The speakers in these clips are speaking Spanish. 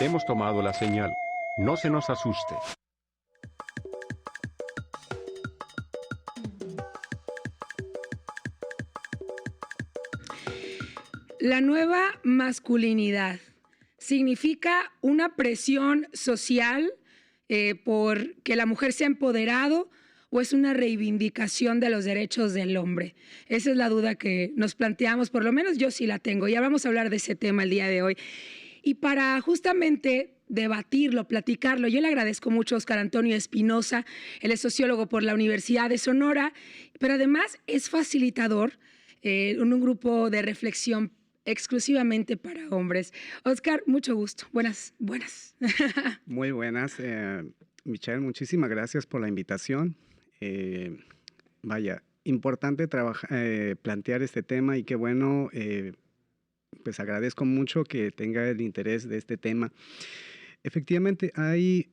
Hemos tomado la señal. No se nos asuste. La nueva masculinidad significa una presión social por que la mujer sea empoderado, o es una reivindicación de los derechos del hombre. Esa es la duda que nos planteamos, por lo menos yo sí la tengo. Ya vamos a hablar de ese tema el día de hoy. Y para justamente debatirlo, platicarlo, yo le agradezco mucho a Óscar Antonio Espinosa. Él es sociólogo por la Universidad de Sonora, pero además es facilitador en un grupo de reflexión exclusivamente para hombres. Óscar, mucho gusto. Buenas. Muy buenas. Michelle, muchísimas gracias por la invitación. Importante plantear este tema y qué bueno, pues agradezco mucho que tenga el interés de este tema. Efectivamente, hay,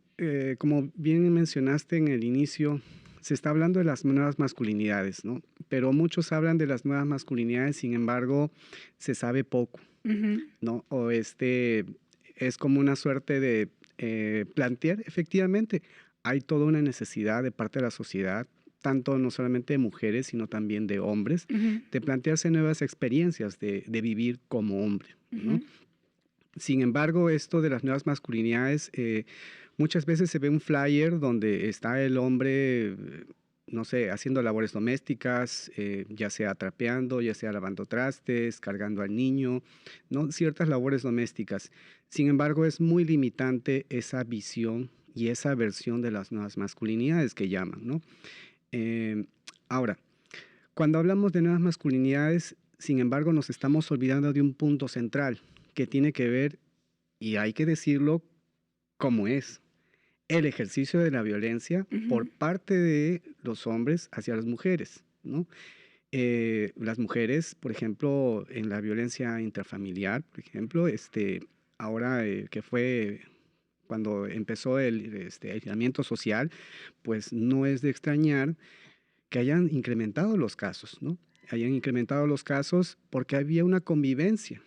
como bien mencionaste en el inicio, se está hablando de las nuevas masculinidades, ¿no? Pero muchos hablan de las nuevas masculinidades, sin embargo, se sabe poco, ¿no? O es como una suerte de plantear, efectivamente, hay toda una necesidad de parte de la sociedad, tanto no solamente de mujeres, sino también de hombres, de plantearse nuevas experiencias de vivir como hombre, ¿no? Sin embargo, esto de las nuevas masculinidades, muchas veces se ve un flyer donde está el hombre, no sé, haciendo labores domésticas, ya sea trapeando, ya sea lavando trastes, cargando al niño, ¿no? Ciertas labores domésticas. Sin embargo, es muy limitante esa visión y esa versión de las nuevas masculinidades que llaman, ¿no? Ahora, cuando hablamos de nuevas masculinidades, sin embargo, nos estamos olvidando de un punto central que tiene que ver, y hay que decirlo como es, el ejercicio de la violencia por parte de los hombres hacia las mujeres, ¿no? Las mujeres, por ejemplo, en la violencia intrafamiliar, por ejemplo, ahora que fue cuando empezó el aislamiento social, pues no es de extrañar que hayan incrementado los casos, ¿no? Hayan incrementado los casos porque había una convivencia.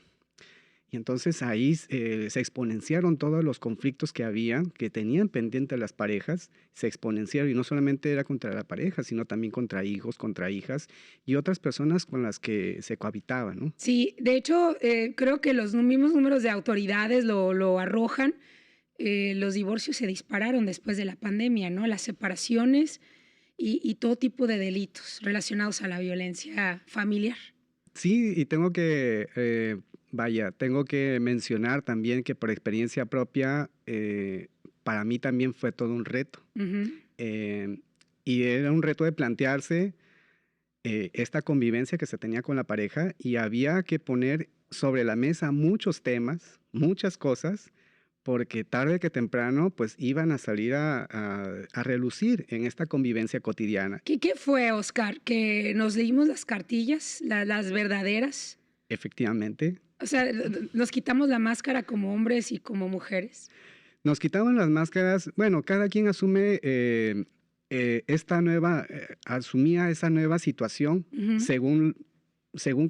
Y entonces ahí se exponenciaron todos los conflictos que tenían pendiente las parejas, se exponenciaron, y no solamente era contra la pareja, sino también contra hijos, contra hijas y otras personas con las que se cohabitaban, ¿no? Sí, de hecho, creo que los mismos números de autoridades lo arrojan. Los divorcios se dispararon después de la pandemia, ¿no? Las separaciones y todo tipo de delitos relacionados a la violencia familiar. Sí, y tengo que mencionar también que por experiencia propia, para mí también fue todo un reto. Y era un reto de plantearse esta convivencia que se tenía con la pareja, y había que poner sobre la mesa muchos temas, muchas cosas, porque tarde que temprano pues iban a salir a relucir en esta convivencia cotidiana. ¿Qué fue, Óscar? ¿Que nos leímos las cartillas, las verdaderas? Efectivamente. O sea, ¿nos quitamos la máscara como hombres y como mujeres? Nos quitaban las máscaras, bueno, cada quien asume asumía esa nueva situación según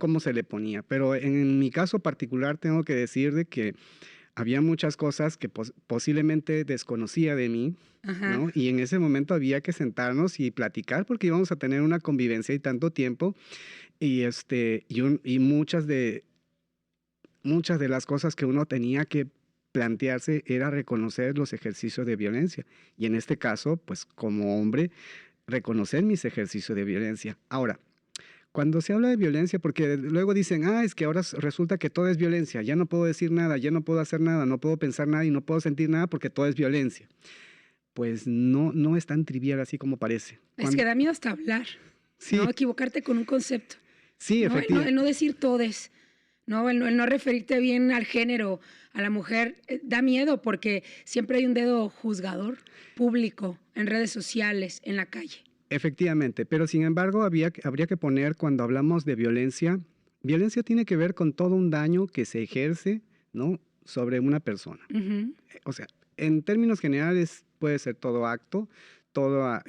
cómo se le ponía. Pero en mi caso particular tengo que decir de que había muchas cosas que posiblemente desconocía de mí, ¿no? Y en ese momento había que sentarnos y platicar porque íbamos a tener una convivencia y tanto tiempo, y muchas de las cosas que uno tenía que plantearse era reconocer los ejercicios de violencia. Y en este caso, pues como hombre, reconocer mis ejercicios de violencia. Ahora, cuando se habla de violencia, porque luego dicen, es que ahora resulta que todo es violencia, ya no puedo decir nada, ya no puedo hacer nada, no puedo pensar nada y no puedo sentir nada porque todo es violencia. Pues no es tan trivial así como parece. Es que da miedo hasta hablar, sí. ¿no? Equivocarte con un concepto. Sí, ¿no? efectivamente. El no decir todes, ¿no? El no referirte bien al género, a la mujer, da miedo porque siempre hay un dedo juzgador público en redes sociales, en la calle. Efectivamente, pero sin embargo habría que poner, cuando hablamos de violencia tiene que ver con todo un daño que se ejerce, ¿no?, sobre una persona. O sea, en términos generales puede ser todo acto, toda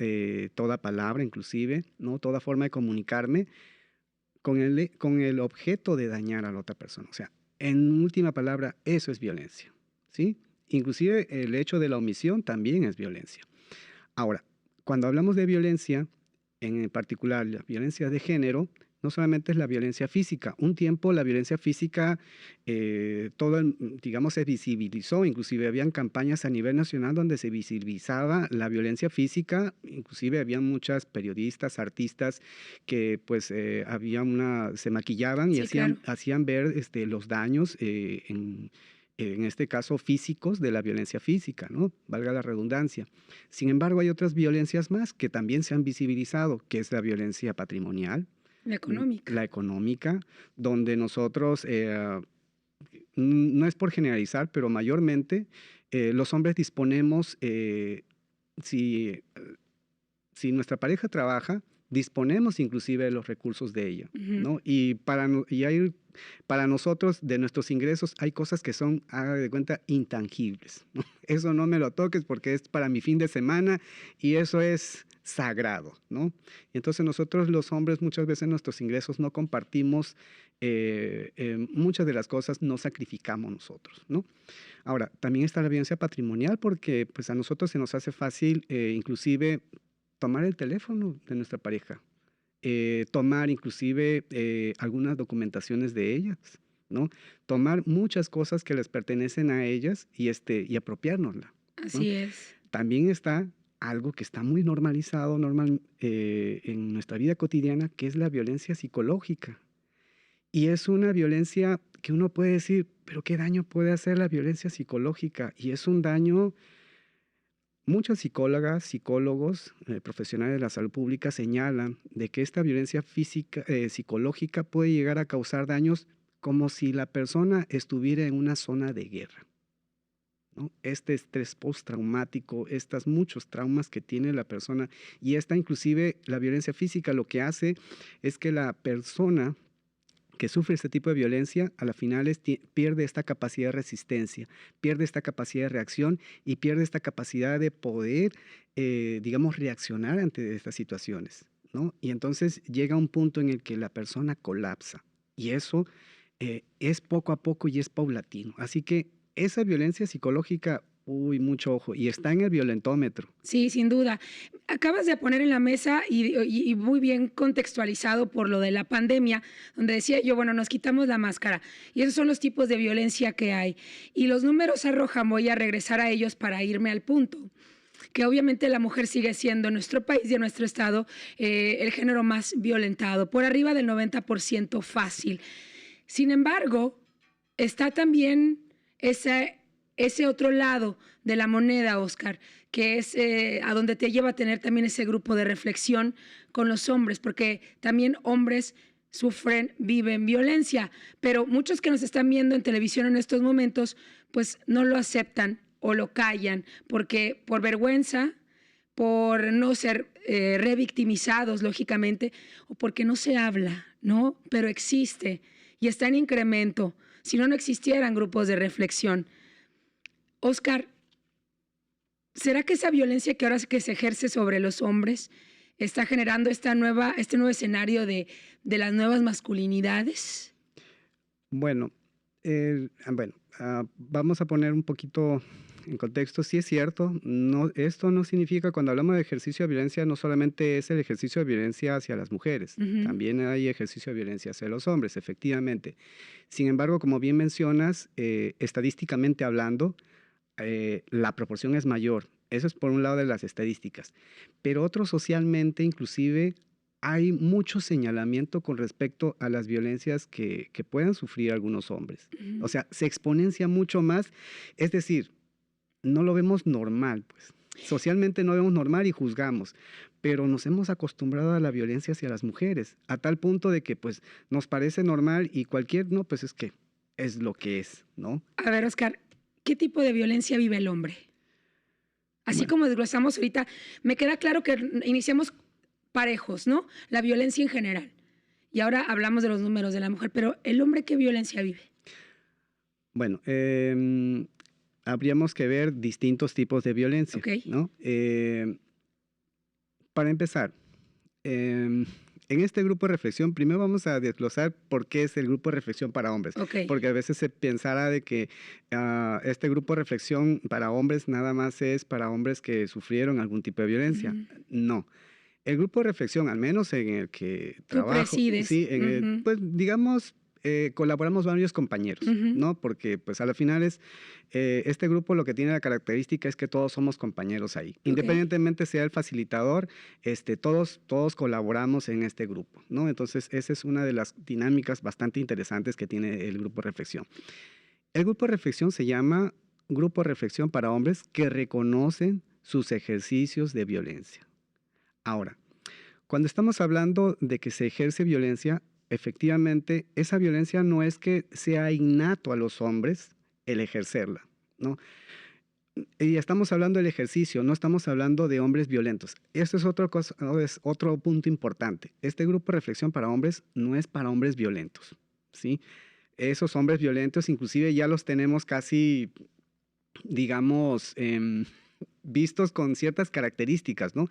palabra inclusive, ¿no?, toda forma de comunicarme con el objeto de dañar a la otra persona. O sea, en última palabra, eso es violencia, ¿sí? Inclusive el hecho de la omisión también es violencia. Ahora, cuando hablamos de violencia, en particular la violencia de género, no solamente es la violencia física. Un tiempo la violencia física, digamos, se visibilizó, inclusive habían campañas a nivel nacional donde se visibilizaba la violencia física, inclusive habían muchas periodistas, artistas que pues se maquillaban y Sí, claro. hacían ver los daños en este caso físicos de la violencia física, ¿no? Valga la redundancia. Sin embargo, hay otras violencias más que también se han visibilizado, que es la violencia patrimonial, La económica. la económica, donde nosotros, no es por generalizar, pero mayormente los hombres disponemos, si, si nuestra pareja trabaja, disponemos inclusive de los recursos de ella, ¿no? Para nosotros, de nuestros ingresos, hay cosas que son, haga de cuenta, intangibles, ¿no? Eso no me lo toques porque es para mi fin de semana y eso es sagrado, ¿no? Y entonces nosotros los hombres muchas veces nuestros ingresos no compartimos, muchas de las cosas no sacrificamos nosotros, ¿no? Ahora, también está la violencia patrimonial porque pues a nosotros se nos hace fácil inclusive tomar el teléfono de nuestra pareja, tomar inclusive algunas documentaciones de ellas, ¿no? Tomar muchas cosas que les pertenecen a ellas y apropiárnosla, ¿no? Así es. También está algo que está muy normalizado en nuestra vida cotidiana, que es la violencia psicológica. Y es una violencia que uno puede decir, pero ¿qué daño puede hacer la violencia psicológica? Y es un daño. Muchas psicólogas, psicólogos, profesionales de la salud pública señalan de que esta violencia física, psicológica puede llegar a causar daños como si la persona estuviera en una zona de guerra, ¿no? Este estrés postraumático, estos muchos traumas que tiene la persona y esta inclusive la violencia física lo que hace es que la persona que sufre este tipo de violencia, a la final pierde esta capacidad de resistencia, pierde esta capacidad de reacción y pierde esta capacidad de poder, digamos, reaccionar ante estas situaciones, ¿no? Y entonces llega un punto en el que la persona colapsa y eso es poco a poco y es paulatino. Así que esa violencia psicológica, uy, mucho ojo, y está en el violentómetro. Sí, sin duda. Acabas de poner en la mesa y muy bien contextualizado por lo de la pandemia, donde decía yo, bueno, nos quitamos la máscara y esos son los tipos de violencia que hay. Y los números arrojan, voy a regresar a ellos para irme al punto, que obviamente la mujer sigue siendo en nuestro país y en nuestro estado el género más violentado, por arriba del 90% fácil. Sin embargo, está también ese otro lado de la moneda, Oscar, que es a donde te lleva a tener también ese grupo de reflexión con los hombres, porque también hombres sufren, viven violencia, pero muchos que nos están viendo en televisión en estos momentos, pues no lo aceptan o lo callan, porque por vergüenza, por no ser revictimizados, lógicamente, o porque no se habla, ¿no? Pero existe y está en incremento. Si no, no existieran grupos de reflexión. Oscar, ¿será que esa violencia que ahora que se ejerce sobre los hombres está generando este nuevo escenario de las nuevas masculinidades? Bueno, vamos a poner un poquito en contexto. Sí es cierto, esto no significa, cuando hablamos de ejercicio de violencia, no solamente es el ejercicio de violencia hacia las mujeres, también hay ejercicio de violencia hacia los hombres, efectivamente. Sin embargo, como bien mencionas, estadísticamente hablando, la proporción es mayor. Eso es por un lado de las estadísticas. Pero otro socialmente, inclusive, hay mucho señalamiento con respecto a las violencias que puedan sufrir algunos hombres. O sea, se exponencia mucho más. Es decir, no lo vemos normal, pues. Socialmente no vemos normal y juzgamos, pero nos hemos acostumbrado a la violencia hacia las mujeres, a tal punto de que pues nos parece normal y no, pues es que es lo que es, ¿no? A ver, Oscar, ¿qué tipo de violencia vive el hombre? Así como desglosamos ahorita, me queda claro que iniciamos parejos, ¿no? La violencia en general. Y ahora hablamos de los números de la mujer, pero ¿el hombre qué violencia vive? Bueno, habríamos que ver distintos tipos de violencia, Ok. ¿no? Para empezar, En este grupo de reflexión, primero vamos a desglosar por qué es el grupo de reflexión para hombres. Ok. Porque a veces se pensará de que este grupo de reflexión para hombres nada más es para hombres que sufrieron algún tipo de violencia. No. El grupo de reflexión, al menos en el que Tú trabajo, presides. sí, pues digamos, colaboramos varios compañeros, ¿no? Porque pues a la final este grupo lo que tiene la característica es que todos somos compañeros ahí. Independientemente sea el facilitador, todos colaboramos en este grupo, ¿no? Entonces esa es una de las dinámicas bastante interesantes que tiene el grupo de reflexión. El grupo de reflexión se llama Grupo de Reflexión para Hombres que reconocen sus ejercicios de violencia. Ahora, cuando estamos hablando de que se ejerce violencia, efectivamente, esa violencia no es que sea innato a los hombres el ejercerla, ¿no? Y estamos hablando del ejercicio, no estamos hablando de hombres violentos. Esto es es otro punto importante. Este grupo de reflexión para hombres no es para hombres violentos, ¿sí? Esos hombres violentos inclusive ya los tenemos casi, digamos, vistos con ciertas características, ¿no?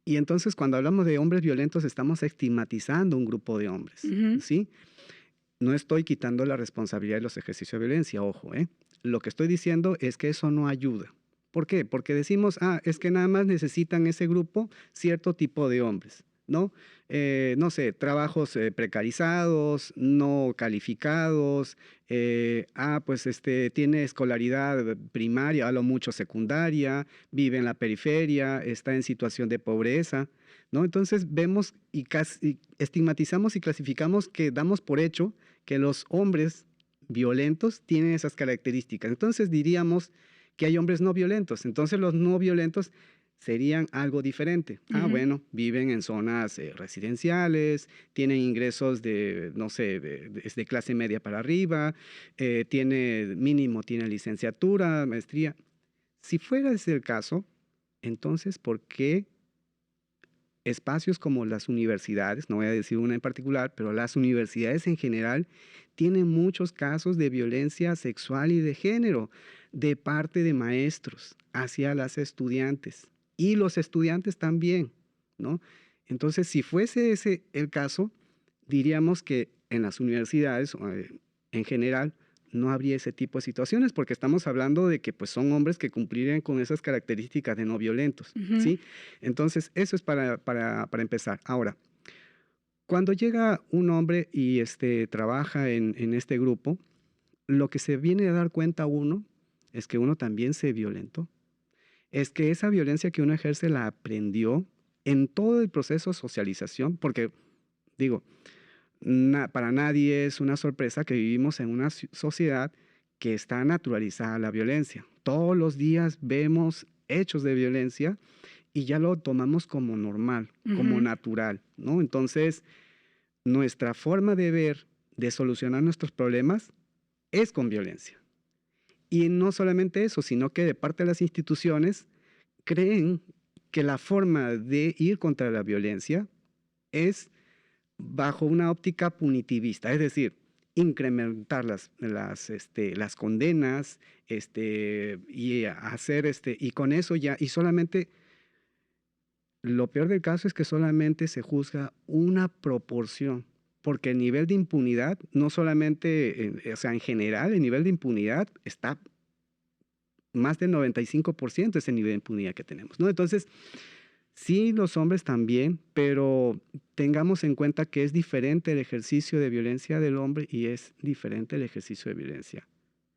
Y entonces cuando hablamos de hombres violentos estamos estigmatizando un grupo de hombres, ¿sí? No estoy quitando la responsabilidad de los ejercicios de violencia, ojo, ¿eh? Lo que estoy diciendo es que eso no ayuda. ¿Por qué? Porque decimos, es que nada más necesitan ese grupo cierto tipo de hombres, ¿no? No sé, trabajos precarizados, no calificados, pues tiene escolaridad primaria, a lo mucho secundaria, vive en la periferia, está en situación de pobreza, ¿no? Entonces vemos y estigmatizamos y clasificamos que damos por hecho que los hombres violentos tienen esas características. Entonces diríamos que hay hombres no violentos. Entonces los no violentos serían algo diferente. Bueno, viven en zonas residenciales, tienen ingresos de, no sé, de clase media para arriba, tiene licenciatura, maestría. Si fuera ese el caso, entonces, ¿por qué espacios como las universidades, no voy a decir una en particular, pero las universidades en general tienen muchos casos de violencia sexual y de género de parte de maestros hacia las estudiantes y los estudiantes también, ¿no? Entonces, si fuese ese el caso, diríamos que en las universidades en general no habría ese tipo de situaciones porque estamos hablando de que pues, son hombres que cumplirían con esas características de no violentos, ¿sí? Entonces, eso es para empezar. Ahora, cuando llega un hombre y trabaja en este grupo, lo que se viene a dar cuenta uno es que uno también se violentó. Es que esa violencia que uno ejerce la aprendió en todo el proceso de socialización, porque, digo, para nadie es una sorpresa que vivimos en una sociedad que está naturalizada la violencia. Todos los días vemos hechos de violencia y ya lo tomamos como normal, como natural, ¿no? Entonces, nuestra forma de ver, de solucionar nuestros problemas es con violencia. Y no solamente eso, sino que de parte de las instituciones creen que la forma de ir contra la violencia es bajo una óptica punitivista, es decir, incrementar las condenas y hacer y con eso ya, y solamente, lo peor del caso es que solamente se juzga una proporción, porque el nivel de impunidad, no solamente, o sea, en general, el nivel de impunidad está más del 95% ese nivel de impunidad que tenemos, ¿no? Entonces, sí, los hombres también, pero tengamos en cuenta que es diferente el ejercicio de violencia del hombre y es diferente el ejercicio de violencia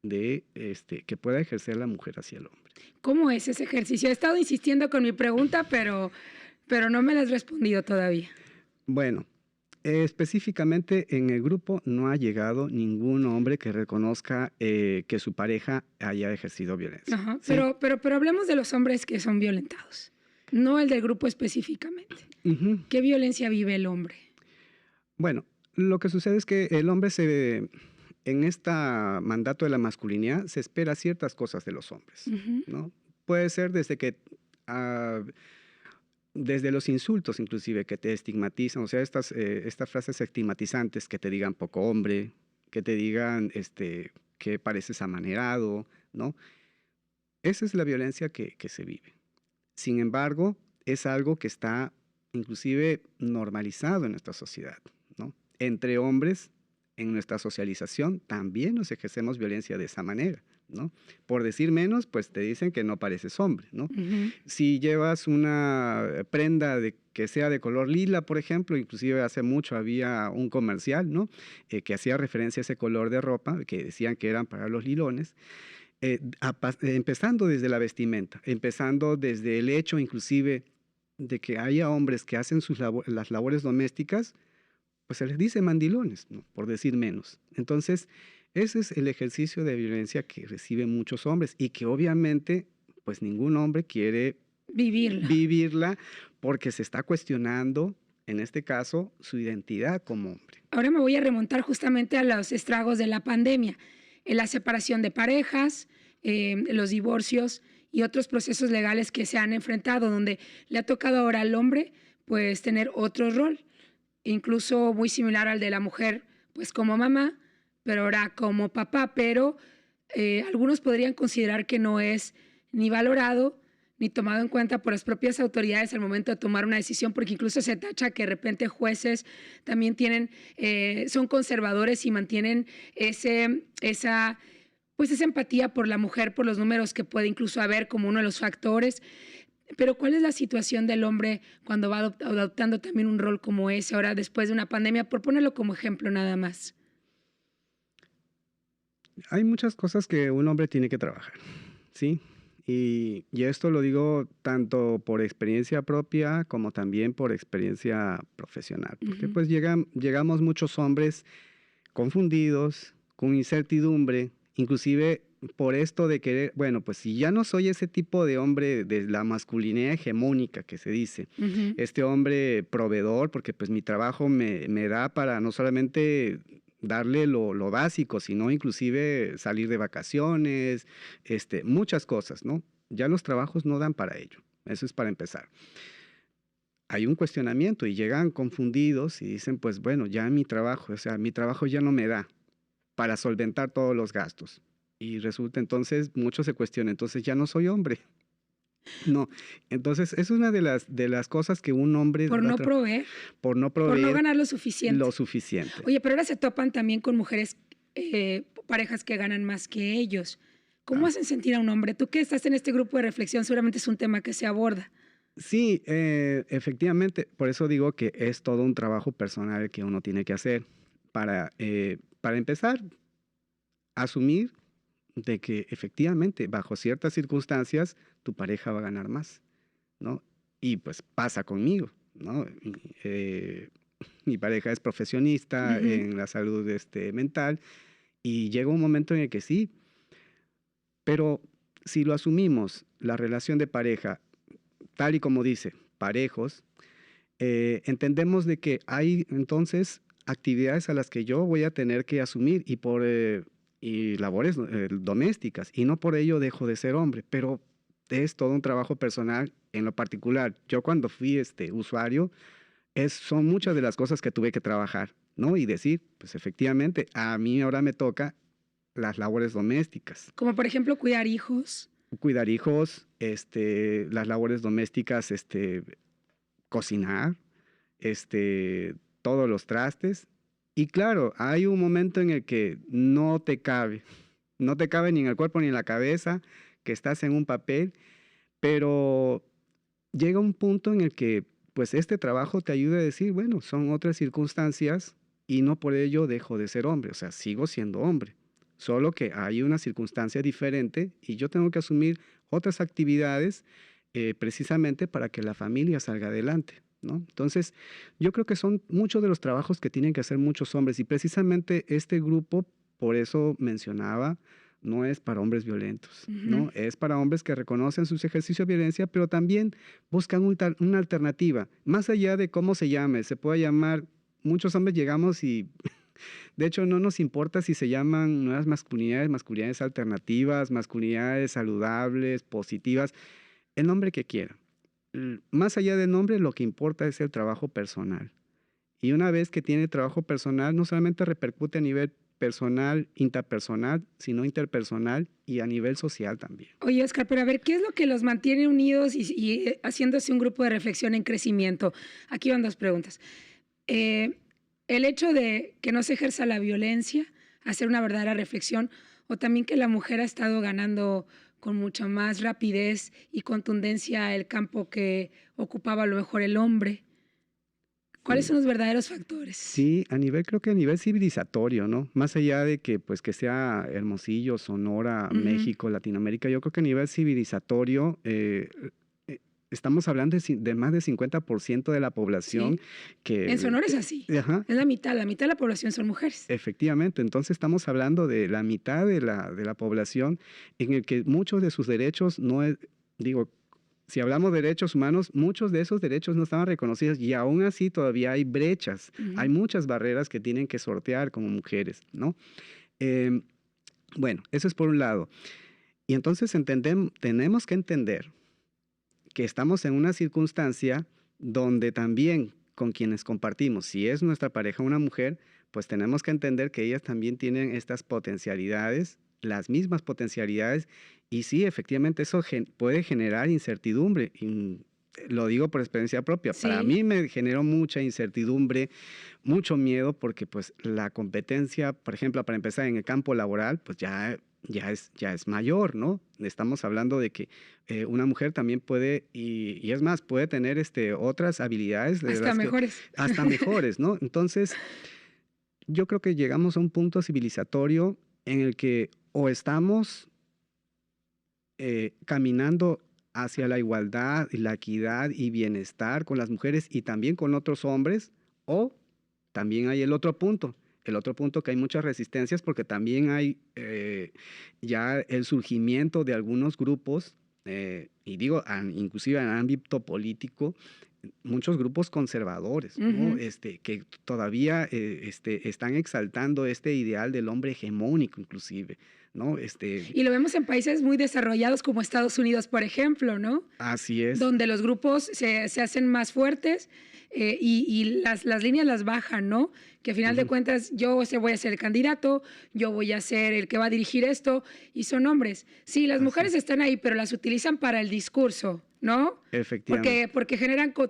que pueda ejercer la mujer hacia el hombre. ¿Cómo es ese ejercicio? He estado insistiendo con mi pregunta, pero no me la has respondido todavía. Bueno, específicamente en el grupo no ha llegado ningún hombre que reconozca que su pareja haya ejercido violencia. Ajá, ¿sí? pero hablemos de los hombres que son violentados, no el del grupo específicamente. ¿Qué violencia vive el hombre? Bueno, lo que sucede es que el hombre en este mandato de la masculinidad se espera ciertas cosas de los hombres, ¿no? Puede ser desde los insultos inclusive que te estigmatizan, o sea, estas frases estigmatizantes que te digan poco hombre, que te digan que pareces amanerado, ¿no? Esa es la violencia que se vive. Sin embargo, es algo que está inclusive normalizado en nuestra sociedad, ¿no? Entre hombres, en nuestra socialización, también nos ejercemos violencia de esa manera, ¿no? Por decir menos, pues te dicen que no pareces hombre, ¿no? Si llevas una prenda que sea de color lila, por ejemplo, inclusive hace mucho había un comercial, ¿no? Que hacía referencia a ese color de ropa, que decían que eran para los lilones, empezando desde la vestimenta, empezando desde el hecho inclusive de que haya hombres que hacen las labores domésticas, pues se les dice mandilones, ¿no? Por decir menos. Entonces, ese es el ejercicio de violencia que reciben muchos hombres y que obviamente, pues ningún hombre quiere vivirla porque se está cuestionando, en este caso, su identidad como hombre. Ahora me voy a remontar justamente a los estragos de la pandemia, la separación de parejas, los divorcios y otros procesos legales que se han enfrentado, donde le ha tocado ahora al hombre pues tener otro rol, incluso muy similar al de la mujer, pues como mamá, pero ahora como papá, pero algunos podrían considerar que no es ni valorado ni tomado en cuenta por las propias autoridades al momento de tomar una decisión, porque incluso se tacha que de repente jueces también son conservadores y mantienen esa empatía por la mujer, por los números que puede incluso haber como uno de los factores. Pero ¿cuál es la situación del hombre cuando va adoptando también un rol como ese ahora después de una pandemia? Por ponerlo como ejemplo nada más. Hay muchas cosas que un hombre tiene que trabajar, ¿sí? Y esto lo digo tanto por experiencia propia como también por experiencia profesional. Porque pues llegamos muchos hombres confundidos, con incertidumbre, inclusive por esto de querer, bueno, pues si ya no soy ese tipo de hombre de la masculinidad hegemónica que se dice, este hombre proveedor, porque pues mi trabajo me da para no solamente darle lo básico, sino inclusive salir de vacaciones, muchas cosas, ¿no? Ya los trabajos no dan para ello, eso es para empezar. Hay un cuestionamiento y llegan confundidos y dicen, pues bueno, ya mi trabajo ya no me da para solventar todos los gastos. Y resulta entonces, muchos se cuestionan, entonces ya no soy hombre. No, entonces es una de las cosas que un hombre... Por no proveer. Por no proveer. Por no ganar lo suficiente. Lo suficiente. Oye, pero ahora se topan también con mujeres, parejas que ganan más que ellos. ¿Cómo hacen sentir a un hombre? Tú que estás en este grupo de reflexión, seguramente es un tema que se aborda. Sí, efectivamente, por eso digo que es todo un trabajo personal que uno tiene que hacer para empezar, asumir de que efectivamente bajo ciertas circunstancias tu pareja va a ganar más, ¿no? Y pues pasa conmigo, ¿no? Mi pareja es profesionista en la salud mental y llega un momento en el que sí, pero si lo asumimos, la relación de pareja, tal y como dice, parejos, entendemos de que hay entonces actividades a las que yo voy a tener que asumir y labores domésticas, y no por ello dejo de ser hombre, pero es todo un trabajo personal en lo particular. Yo cuando fui usuario, son muchas de las cosas que tuve que trabajar, ¿no? Y decir, pues efectivamente, a mí ahora me toca las labores domésticas. Como por ejemplo cuidar hijos. Cuidar hijos, las labores domésticas, cocinar, todos los trastes. Y claro, hay un momento en el que no te cabe ni en el cuerpo ni en la cabeza, que estás en un papel, pero llega un punto en el que pues este trabajo te ayuda a decir, bueno, son otras circunstancias y no por ello dejo de ser hombre, o sea, sigo siendo hombre, solo que hay una circunstancia diferente y yo tengo que asumir otras actividades precisamente para que la familia salga adelante, ¿no? Entonces, yo creo que son muchos de los trabajos que tienen que hacer muchos hombres y precisamente este grupo, por eso mencionaba, no es para hombres violentos, ¿no? Es para hombres que reconocen sus ejercicios de violencia, pero también buscan una alternativa, más allá de cómo se llame, se puede llamar, muchos hombres llegamos y de hecho no nos importa si se llaman nuevas masculinidades alternativas, masculinidades saludables, positivas, el nombre que quiera. Más allá del nombre, lo que importa es el trabajo personal. Y una vez que tiene trabajo personal, no solamente repercute a nivel personal, interpersonal, sino interpersonal y a nivel social también. Oye, Oscar, pero a ver, ¿qué es lo que los mantiene unidos y haciéndose un grupo de reflexión en crecimiento? Aquí van dos preguntas. El hecho de que no se ejerza la violencia, hacer una verdadera reflexión, o también que la mujer ha estado ganando con mucha más rapidez y contundencia el campo que ocupaba a lo mejor el hombre. ¿Cuáles son los verdaderos factores? Sí, creo que a nivel civilizatorio, ¿no? Más allá de que, pues, que sea Hermosillo, Sonora, México, Latinoamérica, yo creo que a nivel civilizatorio estamos hablando de más del 50% de la población que... En Sonora es así. Ajá. Es la mitad de la población son mujeres. Efectivamente, entonces estamos hablando de la mitad de la población en el que muchos de sus derechos no es, digo, si hablamos de derechos humanos, muchos de esos derechos no estaban reconocidos y aún así todavía hay brechas, hay muchas barreras que tienen que sortear como mujeres, ¿no? Bueno, eso es por un lado. Y entonces tenemos que entender que estamos en una circunstancia donde también con quienes compartimos, si es nuestra pareja una mujer, pues tenemos que entender que ellas también tienen estas potencialidades, las mismas potencialidades, y sí, efectivamente eso puede generar incertidumbre. Lo digo por experiencia propia. Sí. Para mí me generó mucha incertidumbre, mucho miedo, porque pues la competencia, por ejemplo, para empezar en el campo laboral, pues ya es mayor, ¿no? Estamos hablando de que una mujer también puede, y es más, puede tener otras habilidades. Hasta mejores. Hasta mejores, ¿no? Entonces, yo creo que llegamos a un punto civilizatorio en el que o estamos caminando hacia la igualdad, la equidad y bienestar con las mujeres y también con otros hombres, o también hay el otro punto que hay muchas resistencias porque también hay ya el surgimiento de algunos grupos, y digo, inclusive en el ámbito político, muchos grupos conservadores, ¿no? Que todavía están exaltando este ideal del hombre hegemónico inclusive, ¿no? Y lo vemos en países muy desarrollados como Estados Unidos, por ejemplo, ¿no? Así es. Donde los grupos se hacen más fuertes y las líneas las bajan, ¿no? Que al final de cuentas yo voy a ser el candidato, yo voy a ser el que va a dirigir esto, y son hombres. Sí, las mujeres están ahí, pero las utilizan para el discurso, ¿no? Efectivamente. Porque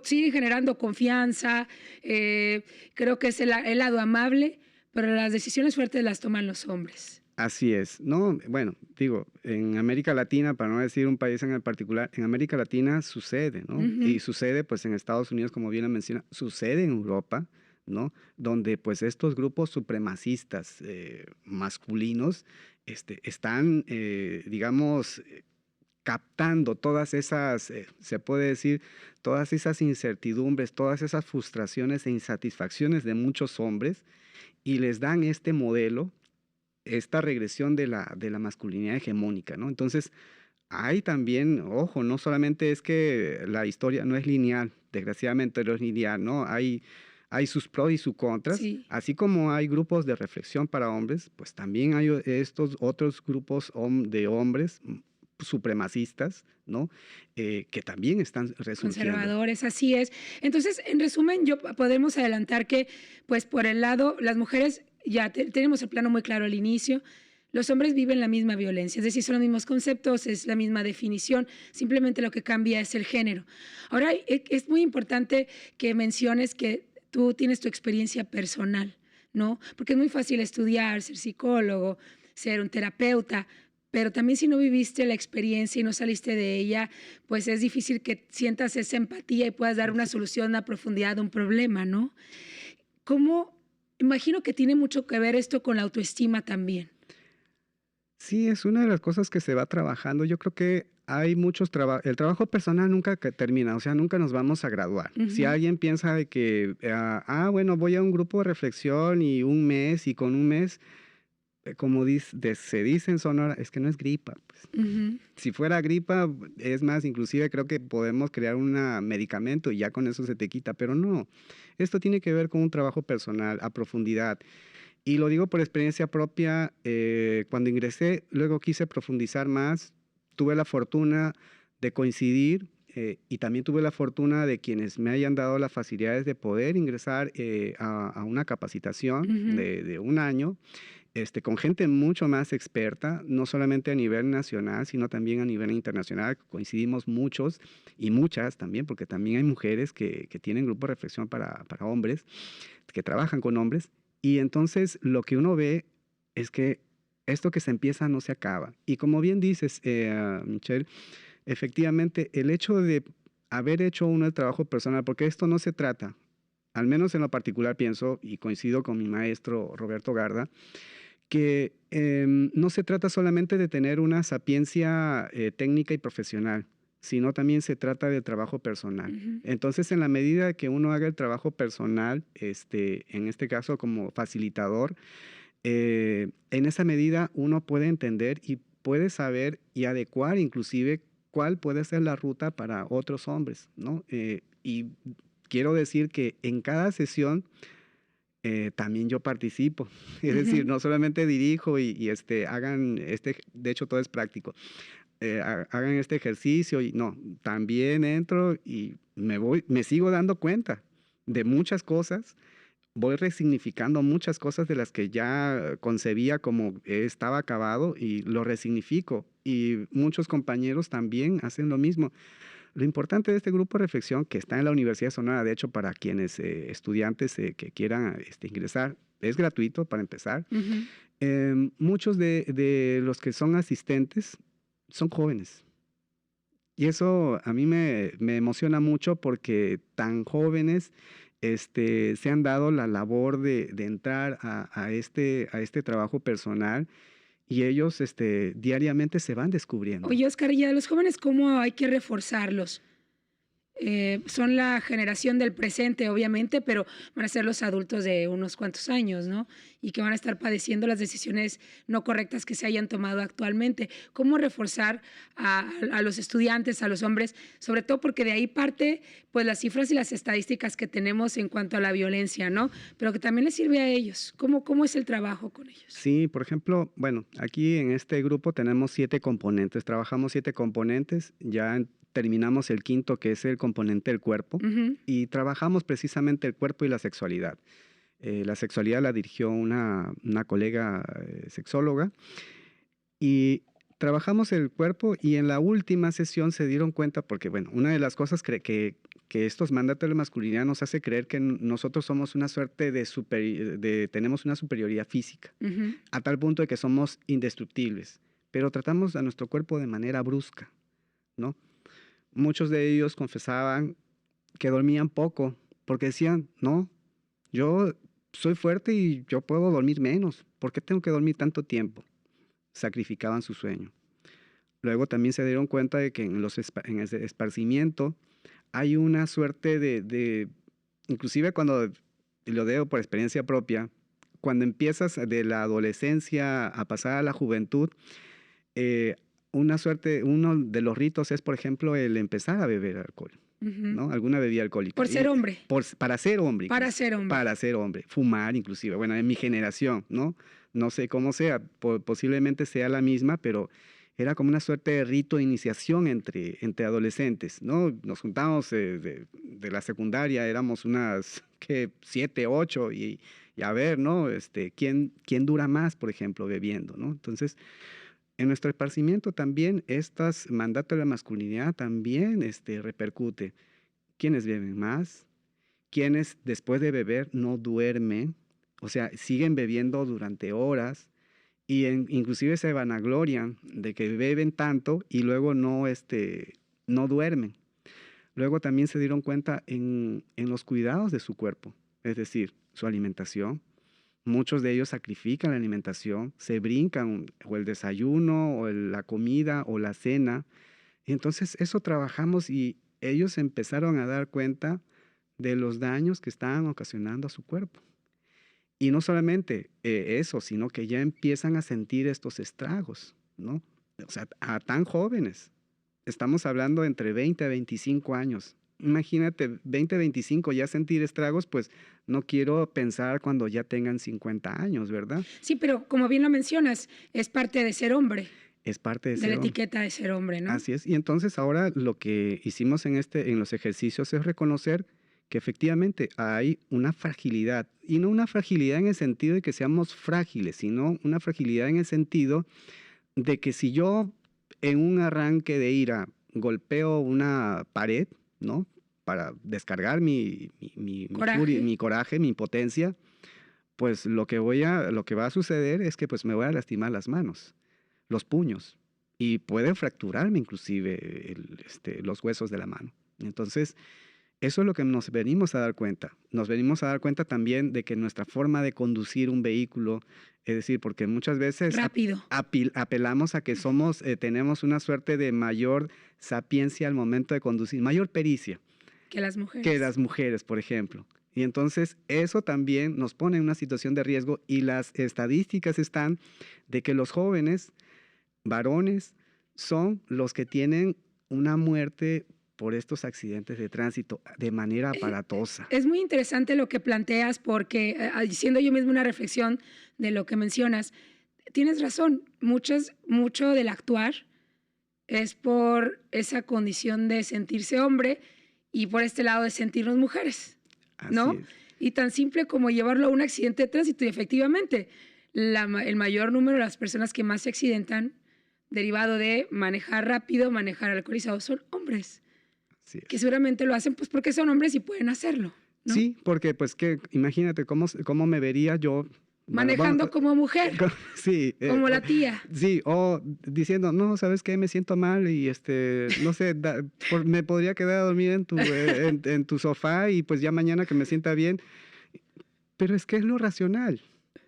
siguen generando confianza, creo que es el lado amable, pero las decisiones fuertes las toman los hombres. Así es. No, bueno, digo, en América Latina, para no decir un país en el particular, en América Latina sucede, ¿no? Y sucede pues en Estados Unidos, como bien lo menciona, sucede en Europa, ¿no? Donde pues estos grupos supremacistas masculinos están, digamos, captando todas esas, se puede decir, todas esas incertidumbres, todas esas frustraciones e insatisfacciones de muchos hombres y les dan este modelo, esta regresión de la masculinidad hegemónica, ¿no? Entonces, hay también, ojo, no solamente es que la historia no es lineal, desgraciadamente no es lineal, ¿no? Hay sus pros y sus contras, así como hay grupos de reflexión para hombres, pues también hay estos otros grupos de hombres supremacistas, ¿no? Que también están resurgiendo. Conservadores, así es. Entonces, en resumen, podemos adelantar que, pues, por el lado, las mujeres ya tenemos el plano muy claro al inicio. Los hombres viven la misma violencia, es decir, son los mismos conceptos, es la misma definición, simplemente lo que cambia es el género. Ahora, es muy importante que menciones que tú tienes tu experiencia personal, ¿no? Porque es muy fácil estudiar, ser psicólogo, ser un terapeuta, pero también si no viviste la experiencia y no saliste de ella, pues es difícil que sientas esa empatía y puedas dar una solución a profundidad de un problema, ¿no? Imagino que tiene mucho que ver esto con la autoestima también. Sí, es una de las cosas que se va trabajando. Yo creo que hay muchos trabajos. El trabajo personal nunca termina, o sea, nunca nos vamos a graduar. Si alguien piensa de que, bueno, voy a un grupo de reflexión y un mes, y con un mes, como se dice en Sonora, es que no es gripa. Pues. Si fuera gripa, es más, inclusive creo que podemos crear un medicamento y ya con eso se te quita, pero no. Esto tiene que ver con un trabajo personal a profundidad. Y lo digo por experiencia propia, cuando ingresé, luego quise profundizar más, tuve la fortuna de coincidir y también tuve la fortuna de quienes me hayan dado las facilidades de poder ingresar a una capacitación de un año, con gente mucho más experta, no solamente a nivel nacional, sino también a nivel internacional. Coincidimos muchos y muchas también, porque también hay mujeres que tienen grupos de reflexión para hombres, que trabajan con hombres. Y entonces lo que uno ve es que esto que se empieza no se acaba. Y como bien dices, Michelle, efectivamente, el hecho de haber hecho uno el trabajo personal, porque esto no se trata, al menos en lo particular pienso, y coincido con mi maestro Roberto Garda, que no se trata solamente de tener una sapiencia técnica y profesional, sino también se trata de trabajo personal. Ujú. Entonces, en la medida que uno haga el trabajo personal, en este caso como facilitador, en esa medida uno puede entender y puede saber y adecuar inclusive cuál puede ser la ruta para otros hombres, ¿no? Y quiero decir que en cada sesión también yo participo, es decir, Ujú. no solamente dirijo hagan de hecho todo es práctico, hagan este ejercicio y no, también entro y me sigo dando cuenta de muchas cosas, voy resignificando muchas cosas de las que ya concebía como estaba acabado y lo resignifico y muchos compañeros también hacen lo mismo. Lo importante de este grupo de reflexión que está en la Universidad de Sonora, de hecho, para quienes estudiantes que quieran ingresar, es gratuito para empezar. Ujú. Muchos de los que son asistentes son jóvenes. Y eso a mí me emociona mucho porque tan jóvenes se han dado la labor de entrar a este trabajo personal y ellos diariamente se van descubriendo. Oye, Oscar, ¿y a los jóvenes cómo hay que reforzarlos? Son la generación del presente, obviamente, pero van a ser los adultos de unos cuantos años, ¿no? Y que van a estar padeciendo las decisiones no correctas que se hayan tomado actualmente. ¿Cómo reforzar a los estudiantes, a los hombres? Sobre todo porque de ahí parte pues las cifras y las estadísticas que tenemos en cuanto a la violencia, ¿no? Pero que también les sirve a ellos. ¿Cómo es el trabajo con ellos? Sí, por ejemplo, bueno, aquí en este grupo tenemos 7 componentes, trabajamos 7 componentes, terminamos el quinto que es el componente del cuerpo Ujú. y trabajamos precisamente el cuerpo y la sexualidad. La sexualidad la dirigió una colega sexóloga y trabajamos el cuerpo y en la última sesión se dieron cuenta, porque bueno, una de las cosas que estos mandatos de la masculinidad nos hace creer que nosotros somos una suerte tenemos una superioridad física, Ujú. a tal punto de que somos indestructibles, pero tratamos a nuestro cuerpo de manera brusca, ¿no? Muchos de ellos confesaban que dormían poco, porque decían, no, yo soy fuerte y yo puedo dormir menos, ¿por qué tengo que dormir tanto tiempo? Sacrificaban su sueño. Luego también se dieron cuenta de que en ese esparcimiento hay una suerte inclusive cuando, y lo digo por experiencia propia, cuando empiezas de la adolescencia a pasar a la juventud, eh, uno de los ritos es, por ejemplo, el empezar a beber alcohol, Ujú. ¿no? Alguna bebida alcohólica. Por ser hombre. Para ser hombre. Para ser hombre. Para ser hombre. Fumar, inclusive. Bueno, en mi generación, ¿no? No sé cómo sea, posiblemente sea la misma, pero era como una suerte de rito de iniciación entre adolescentes, ¿no? Nos juntábamos de la secundaria, éramos unas, ¿qué? 7, 8, y a ver, ¿no? ¿Quién dura más, por ejemplo, bebiendo, ¿no? Entonces, en nuestro esparcimiento también, estos mandatos de la masculinidad también repercute. ¿Quiénes beben más? ¿Quiénes después de beber no duermen? O sea, siguen bebiendo durante horas y inclusive se vanaglorian de que beben tanto y luego no duermen. Luego también se dieron cuenta en los cuidados de su cuerpo, es decir, su alimentación. Muchos de ellos sacrifican la alimentación, se brincan o el desayuno o la comida o la cena. Y entonces eso trabajamos y ellos empezaron a dar cuenta de los daños que estaban ocasionando a su cuerpo. Y no solamente eso, sino que ya empiezan a sentir estos estragos, ¿no? O sea, a tan jóvenes. Estamos hablando entre 20 a 25 años. Imagínate, 20, 25 ya sentir estragos, pues no quiero pensar cuando ya tengan 50 años, ¿verdad? Sí, pero como bien lo mencionas, es parte de ser hombre, Es parte de de la ser hombre. etiqueta de ser hombre, ¿no? Así es. Y entonces ahora lo que hicimos en los ejercicios es reconocer que efectivamente hay una fragilidad, y no una fragilidad en el sentido de que seamos frágiles, sino una fragilidad en el sentido de que si yo en un arranque de ira golpeo una pared, ¿no? Para descargar mi furia, mi coraje, mi impotencia, pues lo que va a suceder es que pues me voy a lastimar las manos, los puños, y puede fracturarme inclusive los huesos de la mano. Entonces, eso es lo que nos venimos a dar cuenta. Nos venimos a dar cuenta también de que nuestra forma de conducir un vehículo, es decir, porque muchas veces Rápido. apelamos a que tenemos una suerte de mayor sapiencia al momento de conducir, mayor pericia Que las mujeres. que las mujeres, por ejemplo. Y entonces eso también nos pone en una situación de riesgo, y las estadísticas están de que los jóvenes varones son los que tienen una muerte por estos accidentes de tránsito de manera aparatosa. Es muy interesante lo que planteas porque, haciendo yo mismo una reflexión de lo que mencionas, tienes razón, mucho del actuar es por esa condición de sentirse hombre y por este lado de sentirnos mujeres, ¿no? Así es. Y tan simple como llevarlo a un accidente de tránsito, y efectivamente el mayor número de las personas que más se accidentan derivado de manejar rápido, manejar alcoholizado, son hombres. Así es. Que seguramente lo hacen pues porque son hombres y pueden hacerlo, ¿no? Sí, porque pues que imagínate cómo me vería yo Manejando como mujer, sí, como la tía. Sí, o diciendo, no, ¿sabes qué? Me siento mal y no sé, me podría quedar a dormir en tu sofá y pues ya mañana que me sienta bien. Pero es que es lo racional.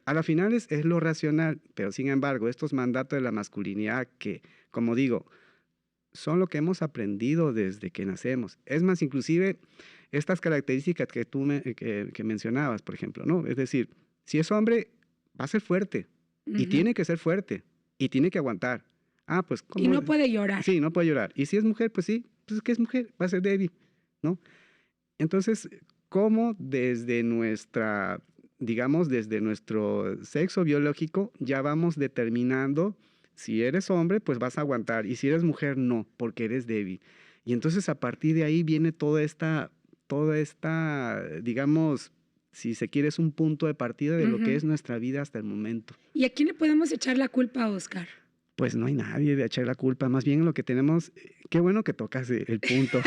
A la final es lo racional, pero sin embargo, estos mandatos de la masculinidad que, como digo, son lo que hemos aprendido desde que nacemos. Es más, inclusive estas características que tú que mencionabas, por ejemplo, ¿no? Es decir, si es hombre, va a ser fuerte, y tiene que ser fuerte, y tiene que aguantar. Ah, pues, ¿cómo? Y no puede llorar. Sí, no puede llorar. Y si es mujer, pues sí, pues es que es mujer, va a ser débil, ¿no? Entonces, ¿cómo desde desde nuestro sexo biológico ya vamos determinando si eres hombre, pues vas a aguantar, y si eres mujer, no, porque eres débil? Y entonces a partir de ahí viene toda esta, digamos, si se quiere, es un punto de partida de lo que es nuestra vida hasta el momento. ¿Y a quién le podemos echar la culpa, Oscar? Pues no hay nadie de echar la culpa, más bien lo que tenemos, qué bueno que tocas el punto,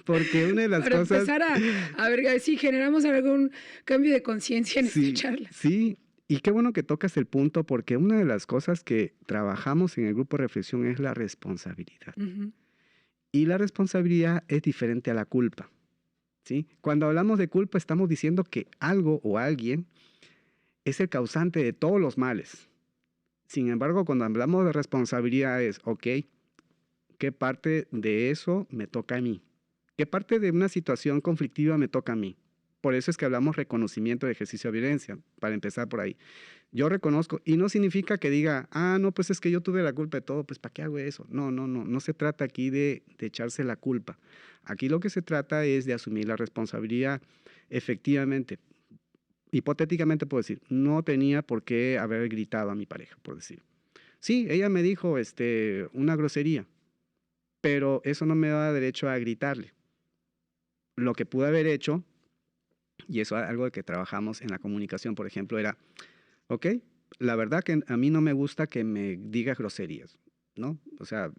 porque una de las Para cosas... empezar a ver si generamos algún cambio de conciencia en esta charla. Sí, y qué bueno que tocas el punto, porque una de las cosas que trabajamos en el grupo de reflexión es la responsabilidad. Y la responsabilidad es diferente a la culpa, ¿sí? Cuando hablamos de culpa estamos diciendo que algo o alguien es el causante de todos los males. Sin embargo, cuando hablamos de responsabilidad es, ok, ¿qué parte de eso me toca a mí? ¿Qué parte de una situación conflictiva me toca a mí? Por eso es que hablamos reconocimiento de ejercicio de violencia, para empezar por ahí. Yo reconozco, y no significa que diga, no, pues es que yo tuve la culpa de todo, pues ¿para qué hago eso? No se trata aquí de echarse la culpa. Aquí lo que se trata es de asumir la responsabilidad. Efectivamente, hipotéticamente puedo decir, no tenía por qué haber gritado a mi pareja, por decir. Sí, ella me dijo una grosería, pero eso no me da derecho a gritarle. Lo que pude haber hecho, y eso es algo que trabajamos en la comunicación, por ejemplo, era, ok, la verdad que a mí no me gusta que me digas groserías, ¿no? O sea,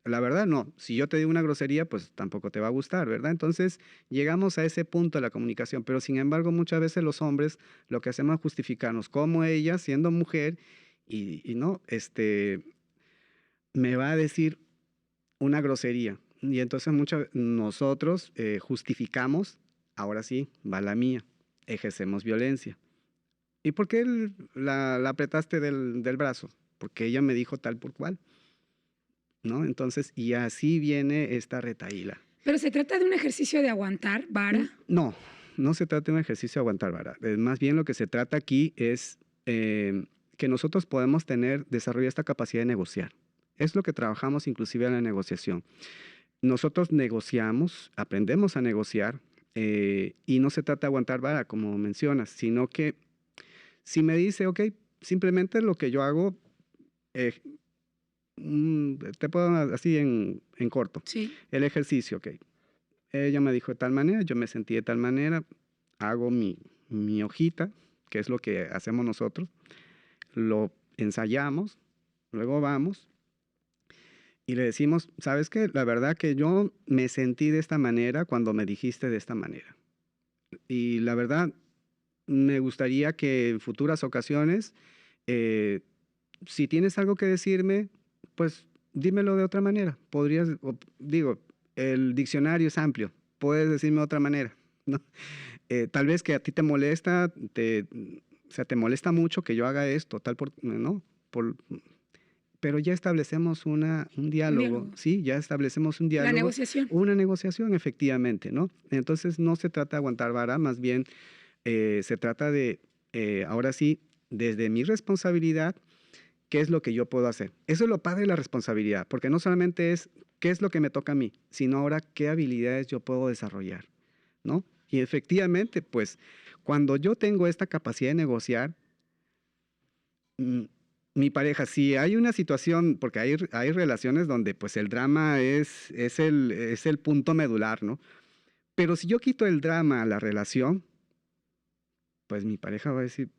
la verdad no, si yo te digo una grosería, pues tampoco te va a gustar, ¿verdad? Entonces llegamos a ese punto de la comunicación, pero sin embargo muchas veces los hombres lo que hacemos es justificarnos como ella, siendo mujer, y no, me va a decir una grosería, y entonces nosotros justificamos, ahora sí, va la mía, ejercemos violencia. ¿Y por qué la apretaste del brazo? Porque ella me dijo tal por cual, ¿no? Entonces, y así viene esta retahíla. ¿Pero se trata de un ejercicio de aguantar vara? No se trata de un ejercicio de aguantar vara. Más bien lo que se trata aquí es que nosotros podemos desarrollar esta capacidad de negociar. Es lo que trabajamos inclusive en la negociación. Nosotros negociamos, aprendemos a negociar, y no se trata de aguantar vara, como mencionas, sino que si me dice, ok, simplemente lo que yo hago, te puedo así en corto. Sí. El ejercicio, ok. ella me dijo de tal manera, yo me sentí de tal manera, hago mi hojita, que es lo que hacemos nosotros, lo ensayamos, luego vamos y le decimos, ¿sabes qué? La verdad que yo me sentí de esta manera cuando me dijiste de esta manera. Y la verdad, me gustaría que en futuras ocasiones, eh, si tienes algo que decirme, pues dímelo de otra manera. Podrías, digo, el diccionario es amplio, puedes decirme de otra manera, ¿no? Tal vez que a ti te molesta, o sea, te molesta mucho que yo haga esto, tal por, ¿no? Pero ya establecemos un Un diálogo, diálogo. sí, ya establecemos un La diálogo, negociación. una negociación efectivamente, ¿no? Entonces no se trata de aguantar vara, más bien se trata de, ahora sí, desde mi responsabilidad, ¿qué es lo que yo puedo hacer? Eso es lo padre de la responsabilidad, porque no solamente es qué es lo que me toca a mí, sino ahora qué habilidades yo puedo desarrollar, ¿no? Y efectivamente, pues, cuando yo tengo esta capacidad de negociar, mm, mi pareja, si hay una situación, porque hay relaciones donde pues el drama es el punto medular, ¿no? Pero si yo quito el drama a la relación, pues mi pareja va a decir,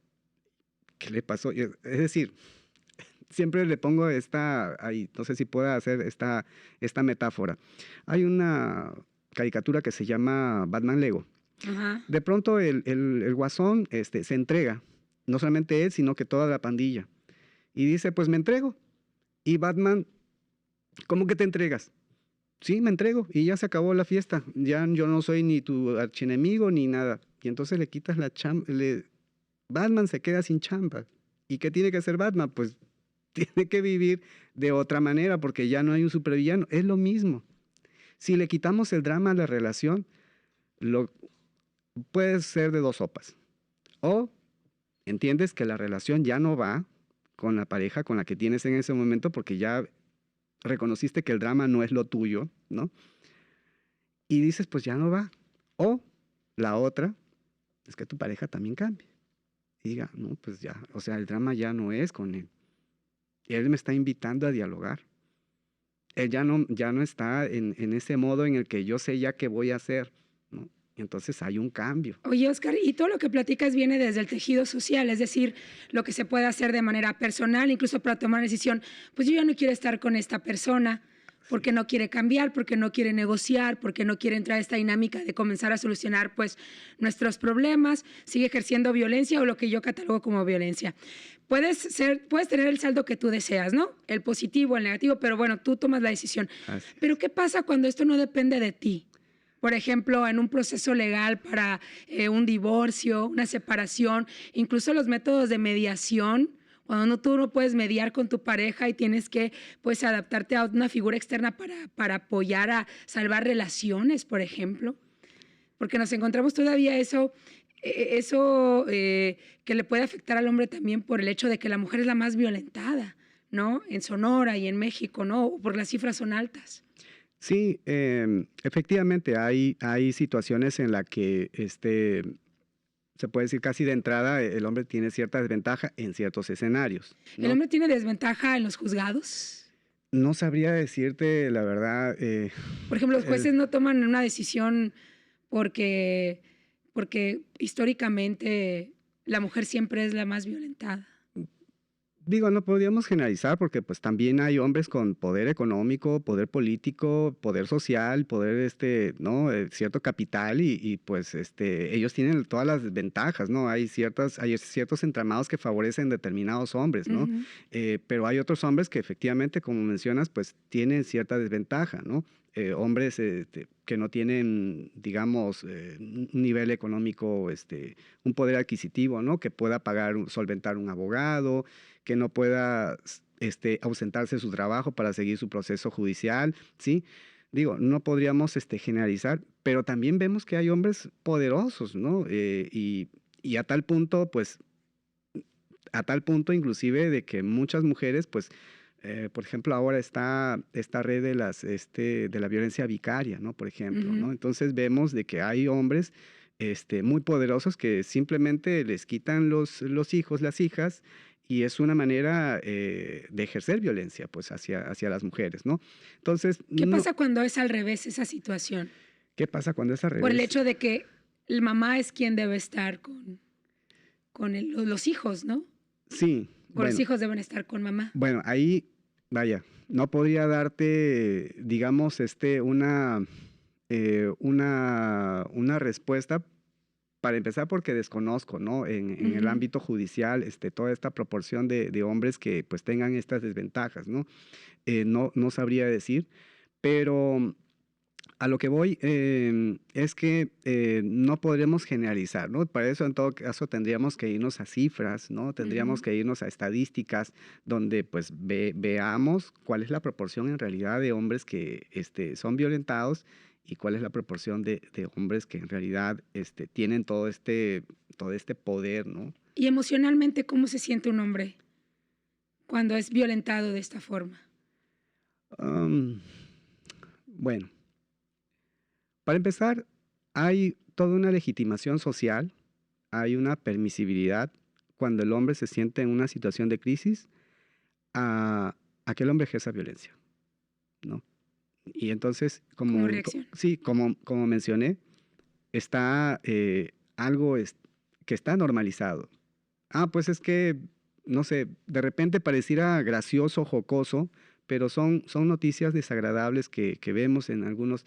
¿qué le pasó? Es decir, siempre le pongo ahí, no sé si pueda hacer esta metáfora. Hay una caricatura que se llama Batman Lego. Ajá. De pronto el guasón se entrega, no solamente él, sino que toda la pandilla. Y dice, pues me entrego. Y Batman, ¿cómo que te entregas? Sí, me entrego y ya se acabó la fiesta. Ya yo no soy ni tu archienemigo ni nada. Y entonces le quitas la chamba. Batman se queda sin chamba. ¿Y qué tiene que hacer Batman? Pues tiene que vivir de otra manera porque ya no hay un supervillano. Es lo mismo. Si le quitamos el drama a la relación, puede ser de dos sopas. O entiendes que la relación ya no va con la pareja con la que tienes en ese momento porque ya reconociste que el drama no es lo tuyo, ¿no? Y dices, pues ya no va. O la otra es que tu pareja también cambie. Y diga, no, pues ya, o sea, el drama ya no es con él. Él me está invitando a dialogar. Él ya no está en ese modo en el que yo sé ya qué voy a hacer, ¿no? Entonces hay un cambio. Oye, Oscar, y todo lo que platicas viene desde el tejido social, es decir, lo que se puede hacer de manera personal, incluso para tomar decisión, pues yo ya no quiero estar con esta persona porque no quiere cambiar, porque no quiere negociar, porque no quiere entrar a esta dinámica de comenzar a solucionar pues nuestros problemas, sigue ejerciendo violencia o lo que yo catalogo como violencia. Puedes tener el saldo que tú deseas, ¿no? El positivo, el negativo, pero bueno, tú tomas la decisión. Pero ¿qué pasa cuando esto no depende de ti? Por ejemplo, en un proceso legal para un divorcio, una separación, incluso los métodos de mediación, cuando tú no puedes mediar con tu pareja y tienes que pues, adaptarte a una figura externa para apoyar a salvar relaciones, por ejemplo. Porque nos encontramos todavía eso que le puede afectar al hombre también por el hecho de que la mujer es la más violentada, ¿no? En Sonora y en México, ¿no? Porque las cifras son altas. Sí, efectivamente hay situaciones en las que se puede decir casi de entrada el hombre tiene cierta desventaja en ciertos escenarios, ¿no? ¿El hombre tiene desventaja en los juzgados? No sabría decirte la verdad. Por ejemplo, los jueces no toman una decisión porque históricamente la mujer siempre es la más violentada. Digo, no podríamos generalizar porque pues también hay hombres con poder económico, poder político, poder social, poder ¿no? Cierto capital y pues ellos tienen todas las ventajas, ¿no? Hay ciertos entramados que favorecen determinados hombres, ¿no? Pero hay otros hombres que efectivamente, como mencionas, pues tienen cierta desventaja, ¿no? Hombres que no tienen, digamos, un nivel económico, un poder adquisitivo, ¿no? Que pueda solventar un abogado, que no pueda ausentarse de su trabajo para seguir su proceso judicial, ¿sí? Digo, no podríamos generalizar, pero también vemos que hay hombres poderosos, ¿no? Y a tal punto, pues, a tal punto inclusive de que muchas mujeres, pues, por ejemplo, ahora está esta red de la violencia vicaria, ¿no? Por ejemplo, ¿no? Entonces vemos de que hay hombres muy poderosos que simplemente les quitan los hijos, las hijas, y es una manera de ejercer violencia, pues, hacia las mujeres, ¿no? Entonces, ¿Qué pasa cuando es al revés esa situación? ¿Qué pasa cuando es al Por el revés? hecho de que el mamá es quien debe estar con los hijos, ¿no? Sí, O los bueno, hijos deben estar con mamá. bueno, ahí, vaya, no podría darte, digamos, una respuesta para empezar porque desconozco, ¿no? En el Ujú. ámbito judicial, toda esta proporción de hombres que pues tengan estas desventajas, ¿no? No sabría decir, pero a lo que voy es que no podremos generalizar, ¿no? Para eso en todo caso tendríamos que irnos a cifras, ¿no? Tendríamos Ujú. que irnos a estadísticas donde pues veamos cuál es la proporción en realidad de hombres que son violentados y cuál es la proporción de hombres que en realidad tienen todo este poder, ¿no? Y emocionalmente, ¿cómo se siente un hombre cuando es violentado de esta forma? Am, bueno, para empezar, hay toda una legitimación social, hay una permisibilidad cuando el hombre se siente en una situación de crisis a que el hombre ejerza violencia, ¿no? Y entonces, ¿Cómo reacciona? sí, como mencioné, está algo que está normalizado. Pues es que, no sé, de repente pareciera gracioso, jocoso, pero son noticias desagradables que vemos en algunos,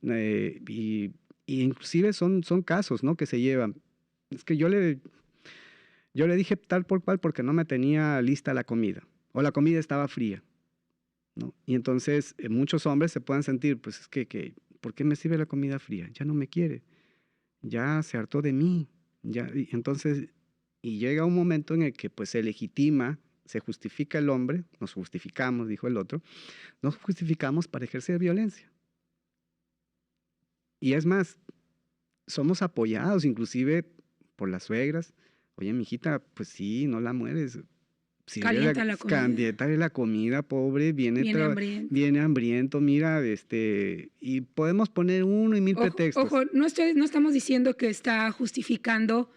y inclusive son casos, ¿no? Que se llevan. Es que yo le dije tal por cual porque no me tenía lista la comida o la comida estaba fría, ¿no? Y entonces muchos hombres se pueden sentir, pues es que, ¿por qué me sirve la comida fría? Ya no me quiere, ya se hartó de mí, ya, y entonces, y llega un momento en el que pues se legitima, se justifica el hombre, nos justificamos, dijo el otro, nos justificamos para ejercer violencia. Y es más, somos apoyados inclusive por las suegras. Oye, mijita, pues sí, no la mueres. Calienta la comida. Caliéntale la comida, pobre, Viene hambriento. viene hambriento, mira, y podemos poner uno y mil Ojo, pretextos. ojo, no estamos diciendo que está justificando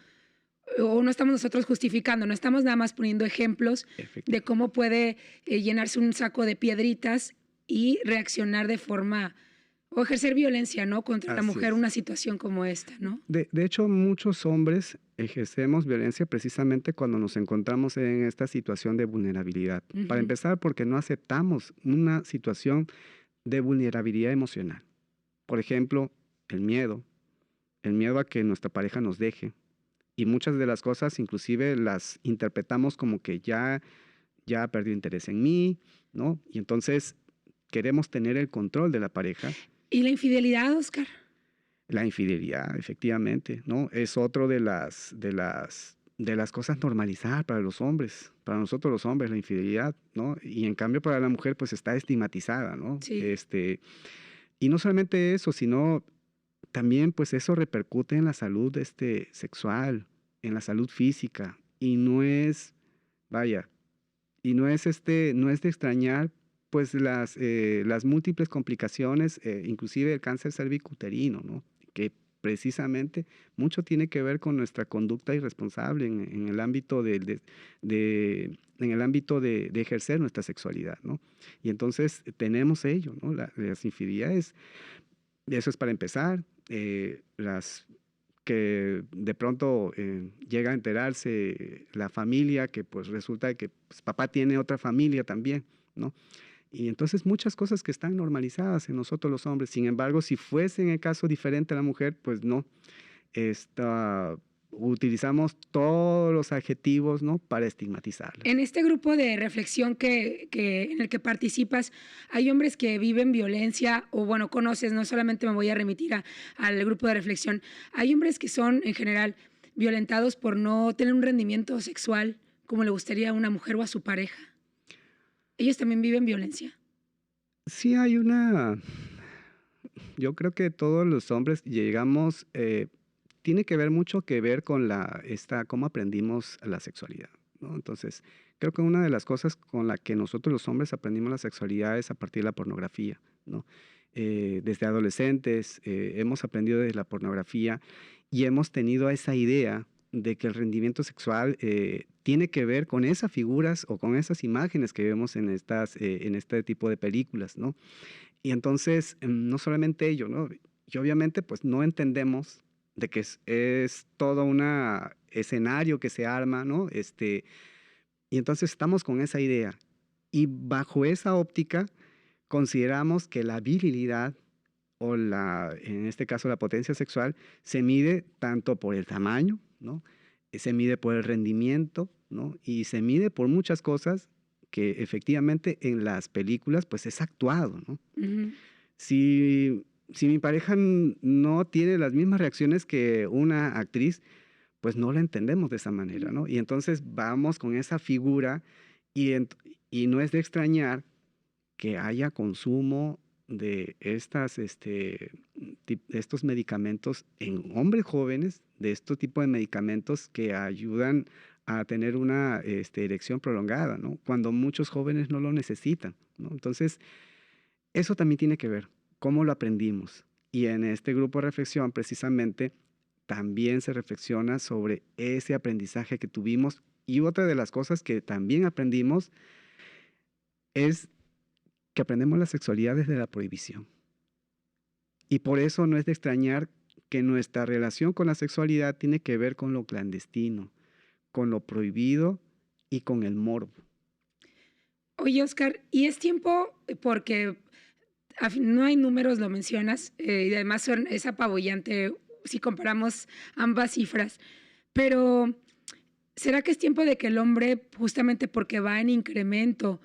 o no estamos nosotros justificando, no estamos nada más poniendo ejemplos de Efectivamente. cómo puede llenarse un saco de piedritas y reaccionar de forma o ejercer violencia, ¿no? Contra la Así mujer es. una situación como esta, ¿no? De hecho, muchos hombres ejercemos violencia precisamente cuando nos encontramos en esta situación de vulnerabilidad. Para Ujú. empezar, porque no aceptamos una situación de vulnerabilidad emocional. Por ejemplo, el miedo a que nuestra pareja nos deje. Y muchas de las cosas inclusive las interpretamos como que ya perdió interés en mí, ¿no? Y entonces queremos tener el control de la pareja. ¿Y la infidelidad, Oscar? La infidelidad, efectivamente, ¿no? Es otro de las cosas normalizadas para los hombres, para nosotros los hombres, la infidelidad, ¿no? Y en cambio para la mujer, pues está estigmatizada, ¿no? Sí. Y no solamente eso, sino también, pues eso repercute en la salud, sexual, en la salud física, y no es, vaya, y no es de extrañar, pues las múltiples complicaciones, inclusive el cáncer cervicuterino, ¿no? Que precisamente mucho tiene que ver con nuestra conducta irresponsable en el ámbito en el ámbito de ejercer nuestra sexualidad, ¿no? Y entonces tenemos ello, ¿no? Las infidelidades, eso es para empezar, las que de pronto llega a enterarse la familia que pues resulta que pues, papá tiene otra familia también, ¿no? Y entonces muchas cosas que están normalizadas en nosotros los hombres. Sin embargo, si fuese en el caso diferente a la mujer, pues no. Esta, utilizamos todos los adjetivos, ¿no? Para estigmatizarlas. En este grupo de reflexión en el que participas, hay hombres que viven violencia, o bueno, conoces, no solamente me voy a remitir al grupo de reflexión, hay hombres que son en general violentados por no tener un rendimiento sexual como le gustaría a una mujer o a su pareja. Ellos también viven violencia. Sí yo creo que todos los hombres llegamos, tiene que ver mucho que ver con cómo aprendimos la sexualidad, ¿no? Entonces, creo que una de las cosas con la que nosotros los hombres aprendimos la sexualidad es a partir de la pornografía, ¿no? Desde adolescentes hemos aprendido de la pornografía y hemos tenido esa idea de que el rendimiento sexual tiene que ver con esas figuras o con esas imágenes que vemos en este tipo de películas, ¿no? Y entonces, no solamente ello, ¿no? Y obviamente pues no entendemos de que es todo un escenario que se arma, ¿no? Y entonces estamos con esa idea. Y bajo esa óptica consideramos que la virilidad o en este caso la potencia sexual, se mide tanto por el tamaño, ¿no? Se mide por el rendimiento, ¿no? Y se mide por muchas cosas que efectivamente en las películas pues es actuado, ¿no? Ujú. Si mi pareja no tiene las mismas reacciones que una actriz, pues no la entendemos de esa manera, ¿no? Y entonces vamos con esa figura y no es de extrañar que haya consumo de estos medicamentos en hombres jóvenes, de estos tipos de medicamentos que ayudan a tener una erección prolongada, ¿no? Cuando muchos jóvenes no lo necesitan, ¿no? Entonces, eso también tiene que ver, cómo lo aprendimos. Y en este grupo de reflexión, precisamente, también se reflexiona sobre ese aprendizaje que tuvimos. Y otra de las cosas que también aprendimos es que aprendemos la sexualidad desde la prohibición. Y por eso no es de extrañar que nuestra relación con la sexualidad tiene que ver con lo clandestino, con lo prohibido y con el morbo. Oye, Oscar, y es tiempo, porque no hay números, lo mencionas, y además es apabullante si comparamos ambas cifras, pero ¿será que es tiempo de que el hombre, justamente porque va en incremento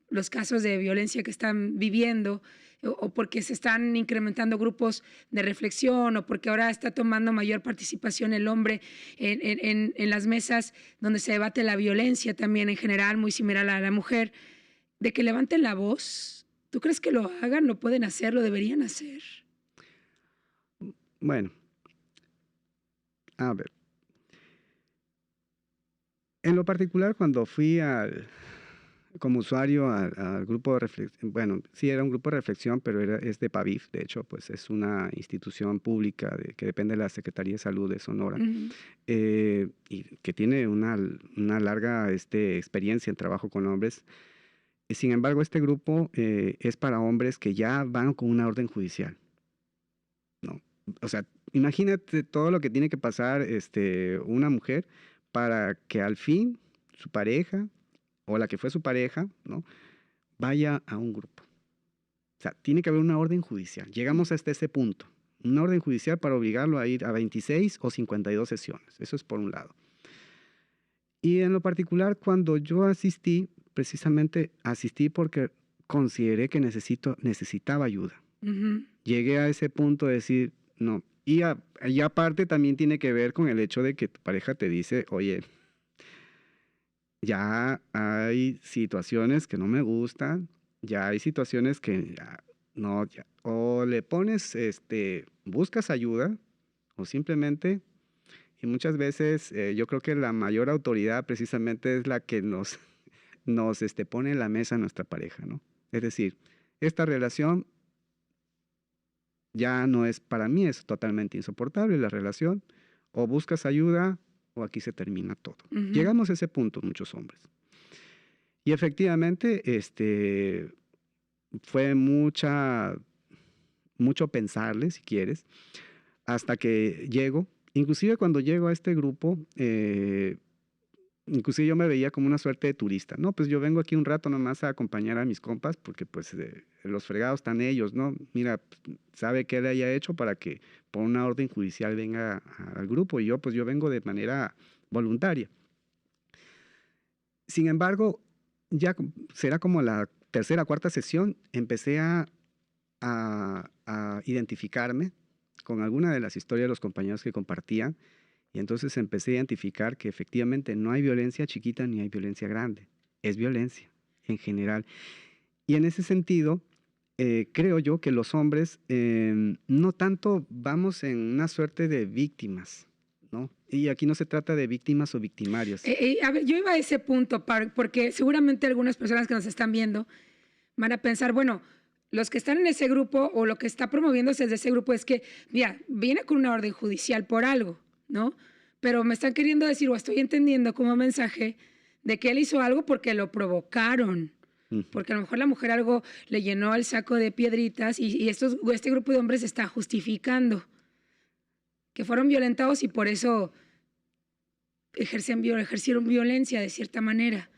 los casos de violencia que están viviendo, o porque se están incrementando grupos de reflexión, o porque ahora está tomando mayor participación el hombre en las mesas donde se debate la violencia también en general, muy similar a la mujer, de que levanten la voz? ¿Tú crees que lo hagan? ¿Lo pueden hacer? ¿Lo deberían hacer? Bueno, a ver. En lo particular, cuando fui como usuario al grupo de reflexión, bueno, sí era un grupo de reflexión, pero es de PAVIF, de hecho, pues es una institución pública que depende de la Secretaría de Salud de Sonora, Ujú. y que tiene una larga experiencia en trabajo con hombres. Sin embargo, este grupo es para hombres que ya van con una orden judicial, ¿no? O sea, imagínate todo lo que tiene que pasar una mujer para que al fin su pareja o la que fue su pareja, ¿no? Vaya a un grupo. O sea, tiene que haber una orden judicial. Llegamos hasta ese punto. Una orden judicial para obligarlo a ir a 26 o 52 sesiones. Eso es por un lado. Y en lo particular, cuando yo asistí, precisamente asistí porque consideré que necesitaba ayuda. Ujú. Llegué a ese punto de decir, no. Y aparte también tiene que ver con el hecho de que tu pareja te dice, oye, ya hay situaciones que no me gustan, ya hay situaciones que no, o le pones, buscas ayuda, o simplemente, y muchas veces yo creo que la mayor autoridad precisamente es la que nos pone en la mesa a nuestra pareja, ¿no? Es decir, esta relación ya no es, para mí es totalmente insoportable la relación, o buscas ayuda o aquí se termina todo. Ujú. Llegamos a ese punto muchos hombres. Y efectivamente, fue mucho pensarle, si quieres, hasta que llego. Inclusive cuando llego a este grupo, inclusive yo me veía como una suerte de turista. No, pues yo vengo aquí un rato nomás a acompañar a mis compas porque pues los fregados están ellos, ¿no? Mira, sabe qué le haya hecho para que por una orden judicial venga al grupo y yo vengo de manera voluntaria. Sin embargo, ya será como la tercera o cuarta sesión, empecé a identificarme con alguna de las historias de los compañeros que compartían. Y entonces empecé a identificar que efectivamente no hay violencia chiquita ni hay violencia grande. Es violencia en general. Y en ese sentido, creo yo que los hombres no tanto vamos en una suerte de víctimas, ¿no? Y aquí no se trata de víctimas o victimarios. A ver, yo iba a ese punto, porque seguramente algunas personas que nos están viendo van a pensar, bueno, los que están en ese grupo o lo que está promoviéndose desde ese grupo es que, mira, viene con una orden judicial por algo, ¿no? Pero me están queriendo decir, o estoy entendiendo como mensaje, de que él hizo algo porque lo provocaron. Ujú. Porque a lo mejor la mujer algo le llenó el saco de piedritas y este grupo de hombres está justificando que fueron violentados y por eso ejercieron violencia de cierta manera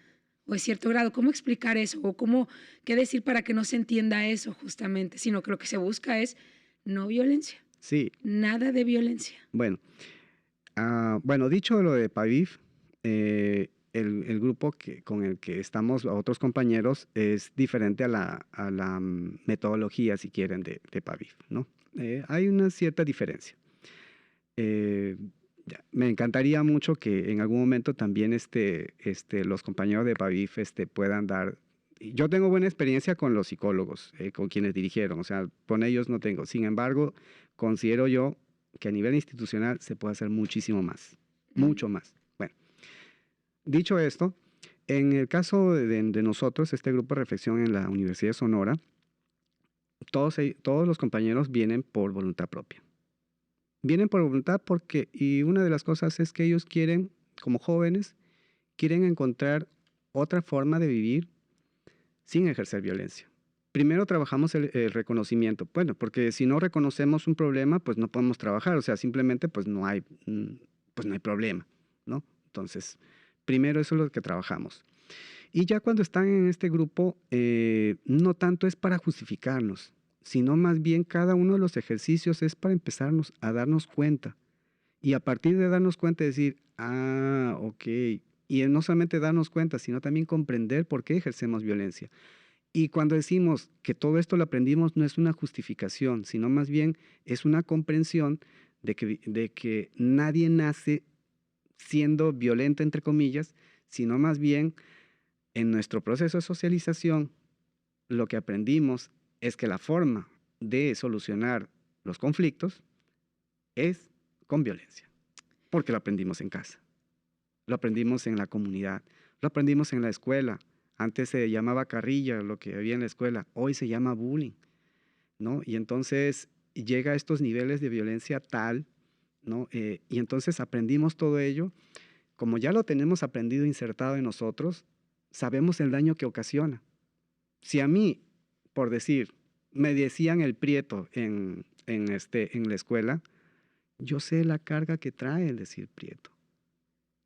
o de cierto grado. ¿Cómo explicar eso? ¿O qué decir para que no se entienda eso justamente? Sino que lo que se busca es no violencia, Sí, nada de violencia. bueno. Bueno, dicho lo de PAVIF, el grupo con el que estamos, otros compañeros, es diferente a la metodología, si quieren, de PAVIF, ¿no? Hay una cierta diferencia. Me encantaría mucho que en algún momento también los compañeros de PAVIF puedan dar. Yo tengo buena experiencia con los psicólogos, con quienes dirigieron, o sea, con ellos no tengo. Sin embargo, considero yo que a nivel institucional se puede hacer muchísimo más, mucho más. Bueno, dicho esto, en el caso de nosotros, este grupo de reflexión en la Universidad de Sonora, todos los compañeros vienen por voluntad propia. Vienen por voluntad y una de las cosas es que ellos quieren, como jóvenes, quieren encontrar otra forma de vivir sin ejercer violencia. Primero trabajamos el reconocimiento, bueno, porque si no reconocemos un problema, pues no podemos trabajar, o sea, simplemente pues no hay problema, ¿no? Entonces, primero eso es lo que trabajamos. Y ya cuando están en este grupo, no tanto es para justificarnos, sino más bien cada uno de los ejercicios es para empezarnos a darnos cuenta. Y a partir de darnos cuenta decir, ok, y no solamente darnos cuenta, sino también comprender por qué ejercemos violencia. Y cuando decimos que todo esto lo aprendimos, no es una justificación, sino más bien es una comprensión de que nadie nace siendo violento, entre comillas, sino más bien en nuestro proceso de socialización, lo que aprendimos es que la forma de solucionar los conflictos es con violencia, porque lo aprendimos en casa, lo aprendimos en la comunidad, lo aprendimos en la escuela. Antes se llamaba carrilla lo que había en la escuela, hoy se llama bullying, ¿no? Y entonces llega a estos niveles de violencia tal, ¿no? Y entonces aprendimos todo ello, como ya lo tenemos aprendido insertado en nosotros, sabemos el daño que ocasiona. Si a mí, por decir, me decían el prieto en la escuela, yo sé la carga que trae el decir prieto.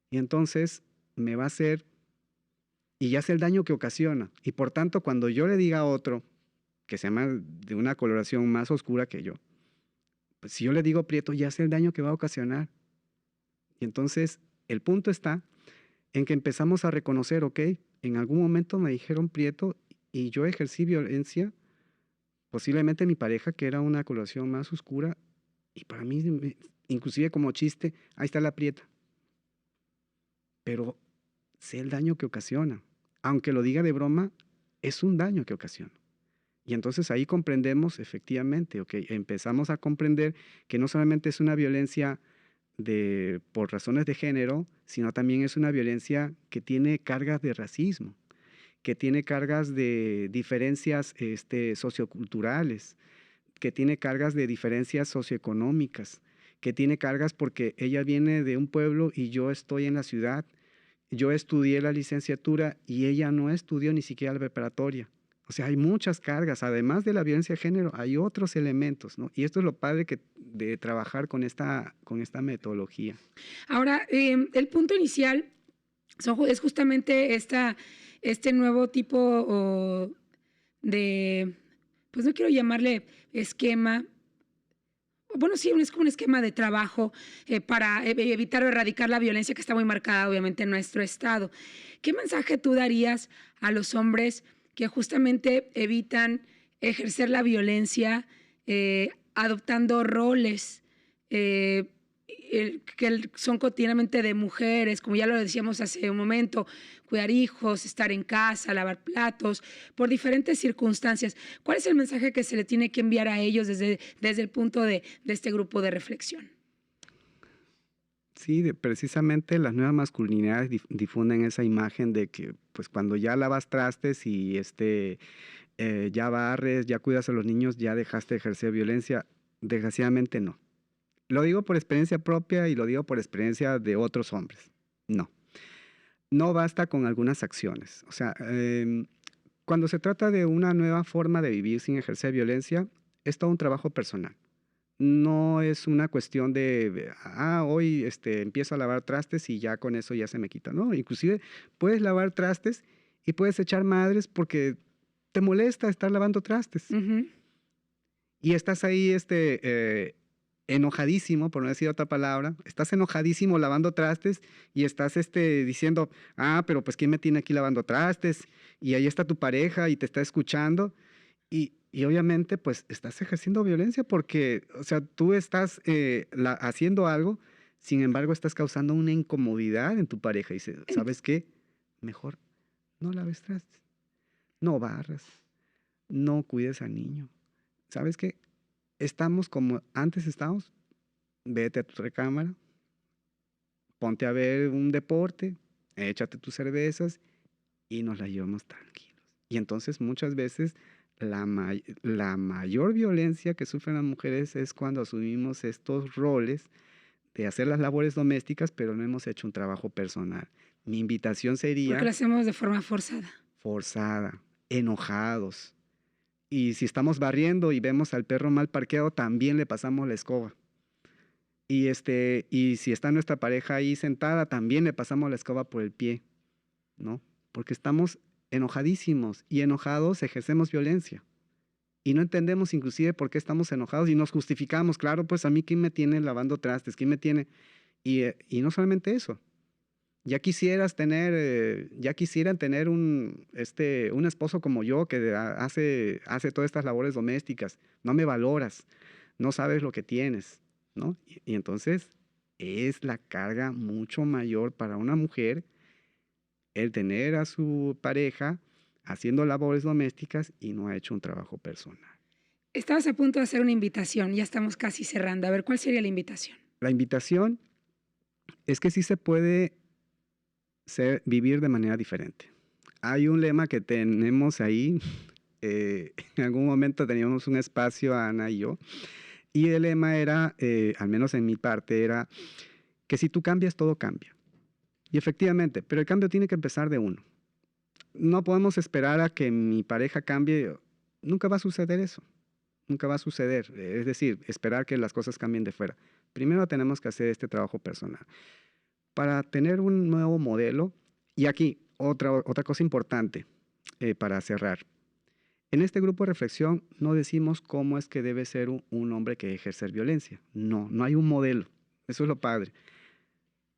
Y entonces me va a hacer, y ya sé el daño que ocasiona. Y por tanto, cuando yo le diga a otro que se llama de una coloración más oscura que yo, pues si yo le digo prieto, ya sé el daño que va a ocasionar. Y entonces, el punto está en que empezamos a reconocer, ok, en algún momento me dijeron prieto y yo ejercí violencia, posiblemente mi pareja, que era una coloración más oscura, y para mí, inclusive como chiste, ahí está la prieta. Pero sé el daño que ocasiona. Aunque lo diga de broma, es un daño que ocasiona. Y entonces ahí comprendemos efectivamente, ok, empezamos a comprender que no solamente es una violencia por razones de género, sino también es una violencia que tiene cargas de racismo, que tiene cargas de diferencias socioculturales, que tiene cargas de diferencias socioeconómicas, que tiene cargas porque ella viene de un pueblo y yo estoy en la ciudad. Yo estudié la licenciatura y ella no estudió ni siquiera la preparatoria. O sea, hay muchas cargas. Además de la violencia de género, hay otros elementos, ¿no? Y esto es lo padre de trabajar con esta metodología. Ahora, el punto inicial es justamente este nuevo tipo de, pues no quiero llamarle esquema. Bueno, sí, es como un esquema de trabajo para evitar o erradicar la violencia que está muy marcada, obviamente, en nuestro estado. ¿Qué mensaje tú darías a los hombres que justamente evitan ejercer la violencia adoptando roles que son cotidianamente de mujeres, como ya lo decíamos hace un momento, cuidar hijos, estar en casa, lavar platos, por diferentes circunstancias? ¿Cuál es el mensaje que se le tiene que enviar a ellos desde el punto de este grupo de reflexión? Sí, precisamente las nuevas masculinidades difunden esa imagen de que pues cuando ya lavas trastes y ya barres, ya cuidas a los niños, ya dejaste de ejercer violencia. Desgraciadamente no. Lo digo por experiencia propia y lo digo por experiencia de otros hombres. No. No basta con algunas acciones. O sea, Cuando se trata de una nueva forma de vivir sin ejercer violencia, es todo un trabajo personal. No es una cuestión de, hoy empiezo a lavar trastes y ya con eso ya se me quita. No, inclusive puedes lavar trastes y puedes echar madres porque te molesta estar lavando trastes. Ujú. Y estás ahí enojadísimo, por no decir otra palabra, estás enojadísimo lavando trastes y estás diciendo, pero pues ¿quién me tiene aquí lavando trastes? Y ahí está tu pareja y te está escuchando. Y obviamente, pues, estás ejerciendo violencia porque, o sea, tú estás haciendo algo, sin embargo, estás causando una incomodidad en tu pareja. Y dice, ¿sabes qué? Mejor no laves trastes, no barras, no cuides al niño. ¿Sabes qué? Estamos como antes estábamos, vete a tu recámara, ponte a ver un deporte, échate tus cervezas y nos la llevamos tranquilos. Y entonces muchas veces la mayor violencia que sufren las mujeres es cuando asumimos estos roles de hacer las labores domésticas, pero no hemos hecho un trabajo personal. Mi invitación Porque sería lo hacemos de forma forzada. forzada, enojados. Y si estamos barriendo y vemos al perro mal parqueado, también le pasamos la escoba. Y si está nuestra pareja ahí sentada, también le pasamos la escoba por el pie, ¿no? Porque estamos enojadísimos y enojados ejercemos violencia. Y no entendemos inclusive por qué estamos enojados y nos justificamos. Claro, pues a mí ¿quién me tiene lavando trastes? ¿Quién me tiene? Y no solamente eso. Ya quisieran tener un esposo como yo que hace todas estas labores domésticas. No me valoras, no sabes lo que tienes, ¿no? Y entonces es la carga mucho mayor para una mujer el tener a su pareja haciendo labores domésticas y no ha hecho un trabajo personal. Estabas a punto de hacer una invitación, ya estamos casi cerrando. A ver, ¿cuál sería la invitación? La invitación es que sí se puede vivir de manera diferente. Hay un lema que tenemos ahí, en algún momento teníamos un espacio, Ana y yo, y el lema era, al menos en mi parte, era que si tú cambias, todo cambia. Y efectivamente, pero el cambio tiene que empezar de uno. No podemos esperar a que mi pareja cambie, nunca va a suceder eso, nunca va a suceder. Es decir, esperar que las cosas cambien de fuera. Primero tenemos que hacer este trabajo personal. Para tener un nuevo modelo, y aquí otra cosa importante para cerrar. En este grupo de reflexión no decimos cómo es que debe ser un hombre que ejercer violencia. No hay un modelo. Eso es lo padre.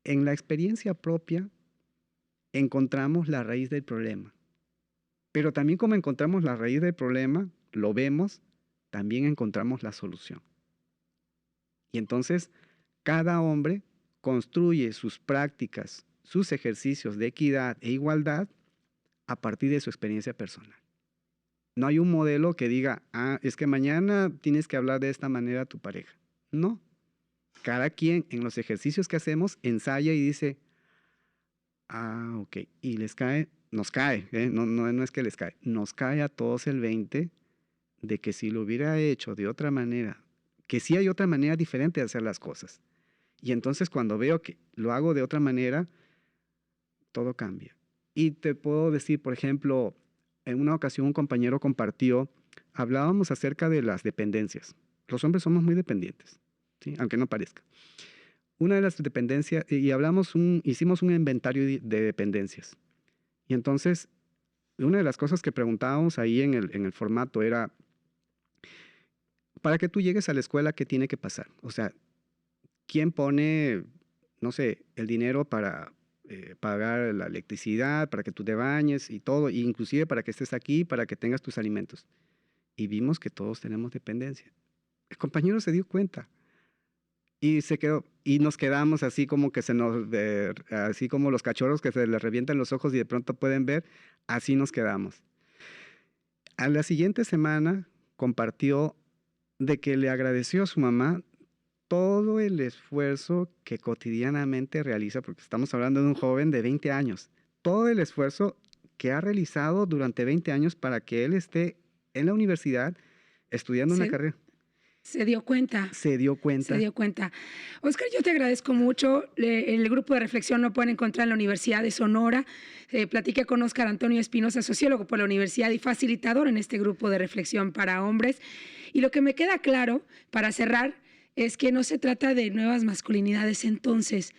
En la experiencia propia encontramos la raíz del problema. Pero también como encontramos la raíz del problema, lo vemos, también encontramos la solución. Y entonces, cada hombre construye sus prácticas, sus ejercicios de equidad e igualdad a partir de su experiencia personal. No hay un modelo que diga, es que mañana tienes que hablar de esta manera a tu pareja. No. Cada quien en los ejercicios que hacemos ensaya y dice, ok. Y nos cae, no es que les cae, nos cae a todos el 20 de que si lo hubiera hecho de otra manera, que sí hay otra manera diferente de hacer las cosas. Y entonces cuando veo que lo hago de otra manera, todo cambia. Y te puedo decir, por ejemplo, en una ocasión un compañero compartió, hablábamos acerca de las dependencias. Los hombres somos muy dependientes, ¿sí? Aunque no parezca. Una de las dependencias, y hicimos un inventario de dependencias. Y entonces, una de las cosas que preguntábamos ahí en el formato era, para que tú llegues a la escuela, ¿qué tiene que pasar? O sea, ¿quién pone, no sé, el dinero para pagar la electricidad, para que tú te bañes y todo, e inclusive para que estés aquí, para que tengas tus alimentos? Y vimos que todos tenemos dependencia. El compañero se dio cuenta y se quedó, y nos quedamos así como que así como los cachorros que se les revientan los ojos y de pronto pueden ver, así nos quedamos. A la siguiente semana compartió de que le agradeció a su mamá todo el esfuerzo que cotidianamente realiza, porque estamos hablando de un joven de 20 años, todo el esfuerzo que ha realizado durante 20 años para que él esté en la universidad estudiando una carrera. Se dio cuenta. Se dio cuenta. Se dio cuenta. Oscar, yo te agradezco mucho. El grupo de reflexión lo pueden encontrar en la Universidad de Sonora. Platiqué con Oscar Antonio Espinosa, sociólogo por la universidad y facilitador en este grupo de reflexión para hombres. Y lo que me queda claro, para cerrar, es que no se trata de nuevas masculinidades entonces,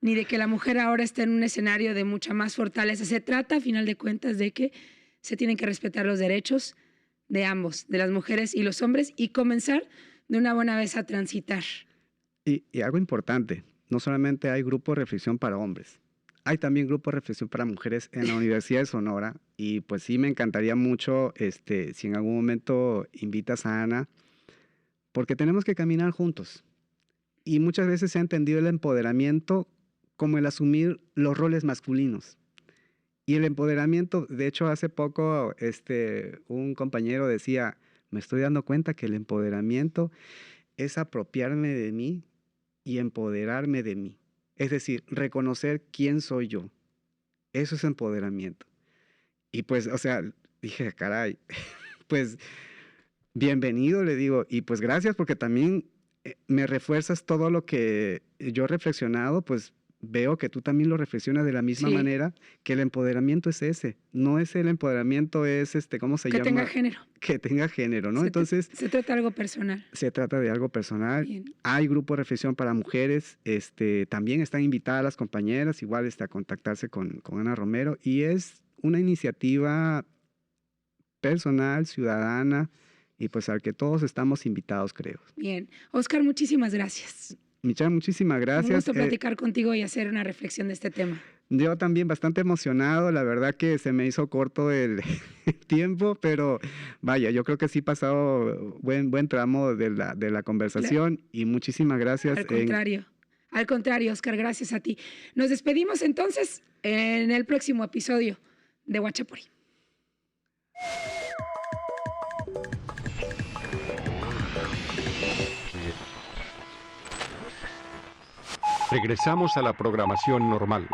ni de que la mujer ahora esté en un escenario de mucha más fortaleza. Se trata, a final de cuentas, de que se tienen que respetar los derechos de ambos, de las mujeres y los hombres, y comenzar de una buena vez a transitar. Y algo importante, no solamente hay grupo de reflexión para hombres, hay también grupo de reflexión para mujeres en la Universidad de Sonora, y pues sí me encantaría mucho si en algún momento invitas a Ana, porque tenemos que caminar juntos. Y muchas veces se ha entendido el empoderamiento como el asumir los roles masculinos. Y el empoderamiento, de hecho hace poco un compañero decía, me estoy dando cuenta que el empoderamiento es apropiarme de mí y empoderarme de mí. Es decir, reconocer quién soy yo. Eso es empoderamiento. Y pues, o sea, dije, caray, pues bienvenido, le digo, y pues gracias porque también me refuerzas todo lo que yo he reflexionado, pues veo que tú también lo reflexionas de la misma manera, que el empoderamiento es ese, no es el empoderamiento, es ¿cómo se llama? Que tenga género. Que tenga género, ¿no? Entonces... Se trata de algo personal. Se trata de algo personal. Bien. Hay grupo de reflexión para mujeres, también están invitadas las compañeras, igual a contactarse con Ana Romero, y es una iniciativa personal, ciudadana, y pues al que todos estamos invitados, creo. Bien. Oscar, muchísimas gracias. Michelle, muchísimas gracias. Un gusto platicar contigo y hacer una reflexión de este tema. Yo también bastante emocionado, la verdad que se me hizo corto el tiempo, pero vaya, yo creo que sí he pasado buen tramo de la conversación, claro. Y muchísimas gracias. Al contrario, Oscar, gracias a ti. Nos despedimos entonces en el próximo episodio de Huachapuri. Regresamos a la programación normal.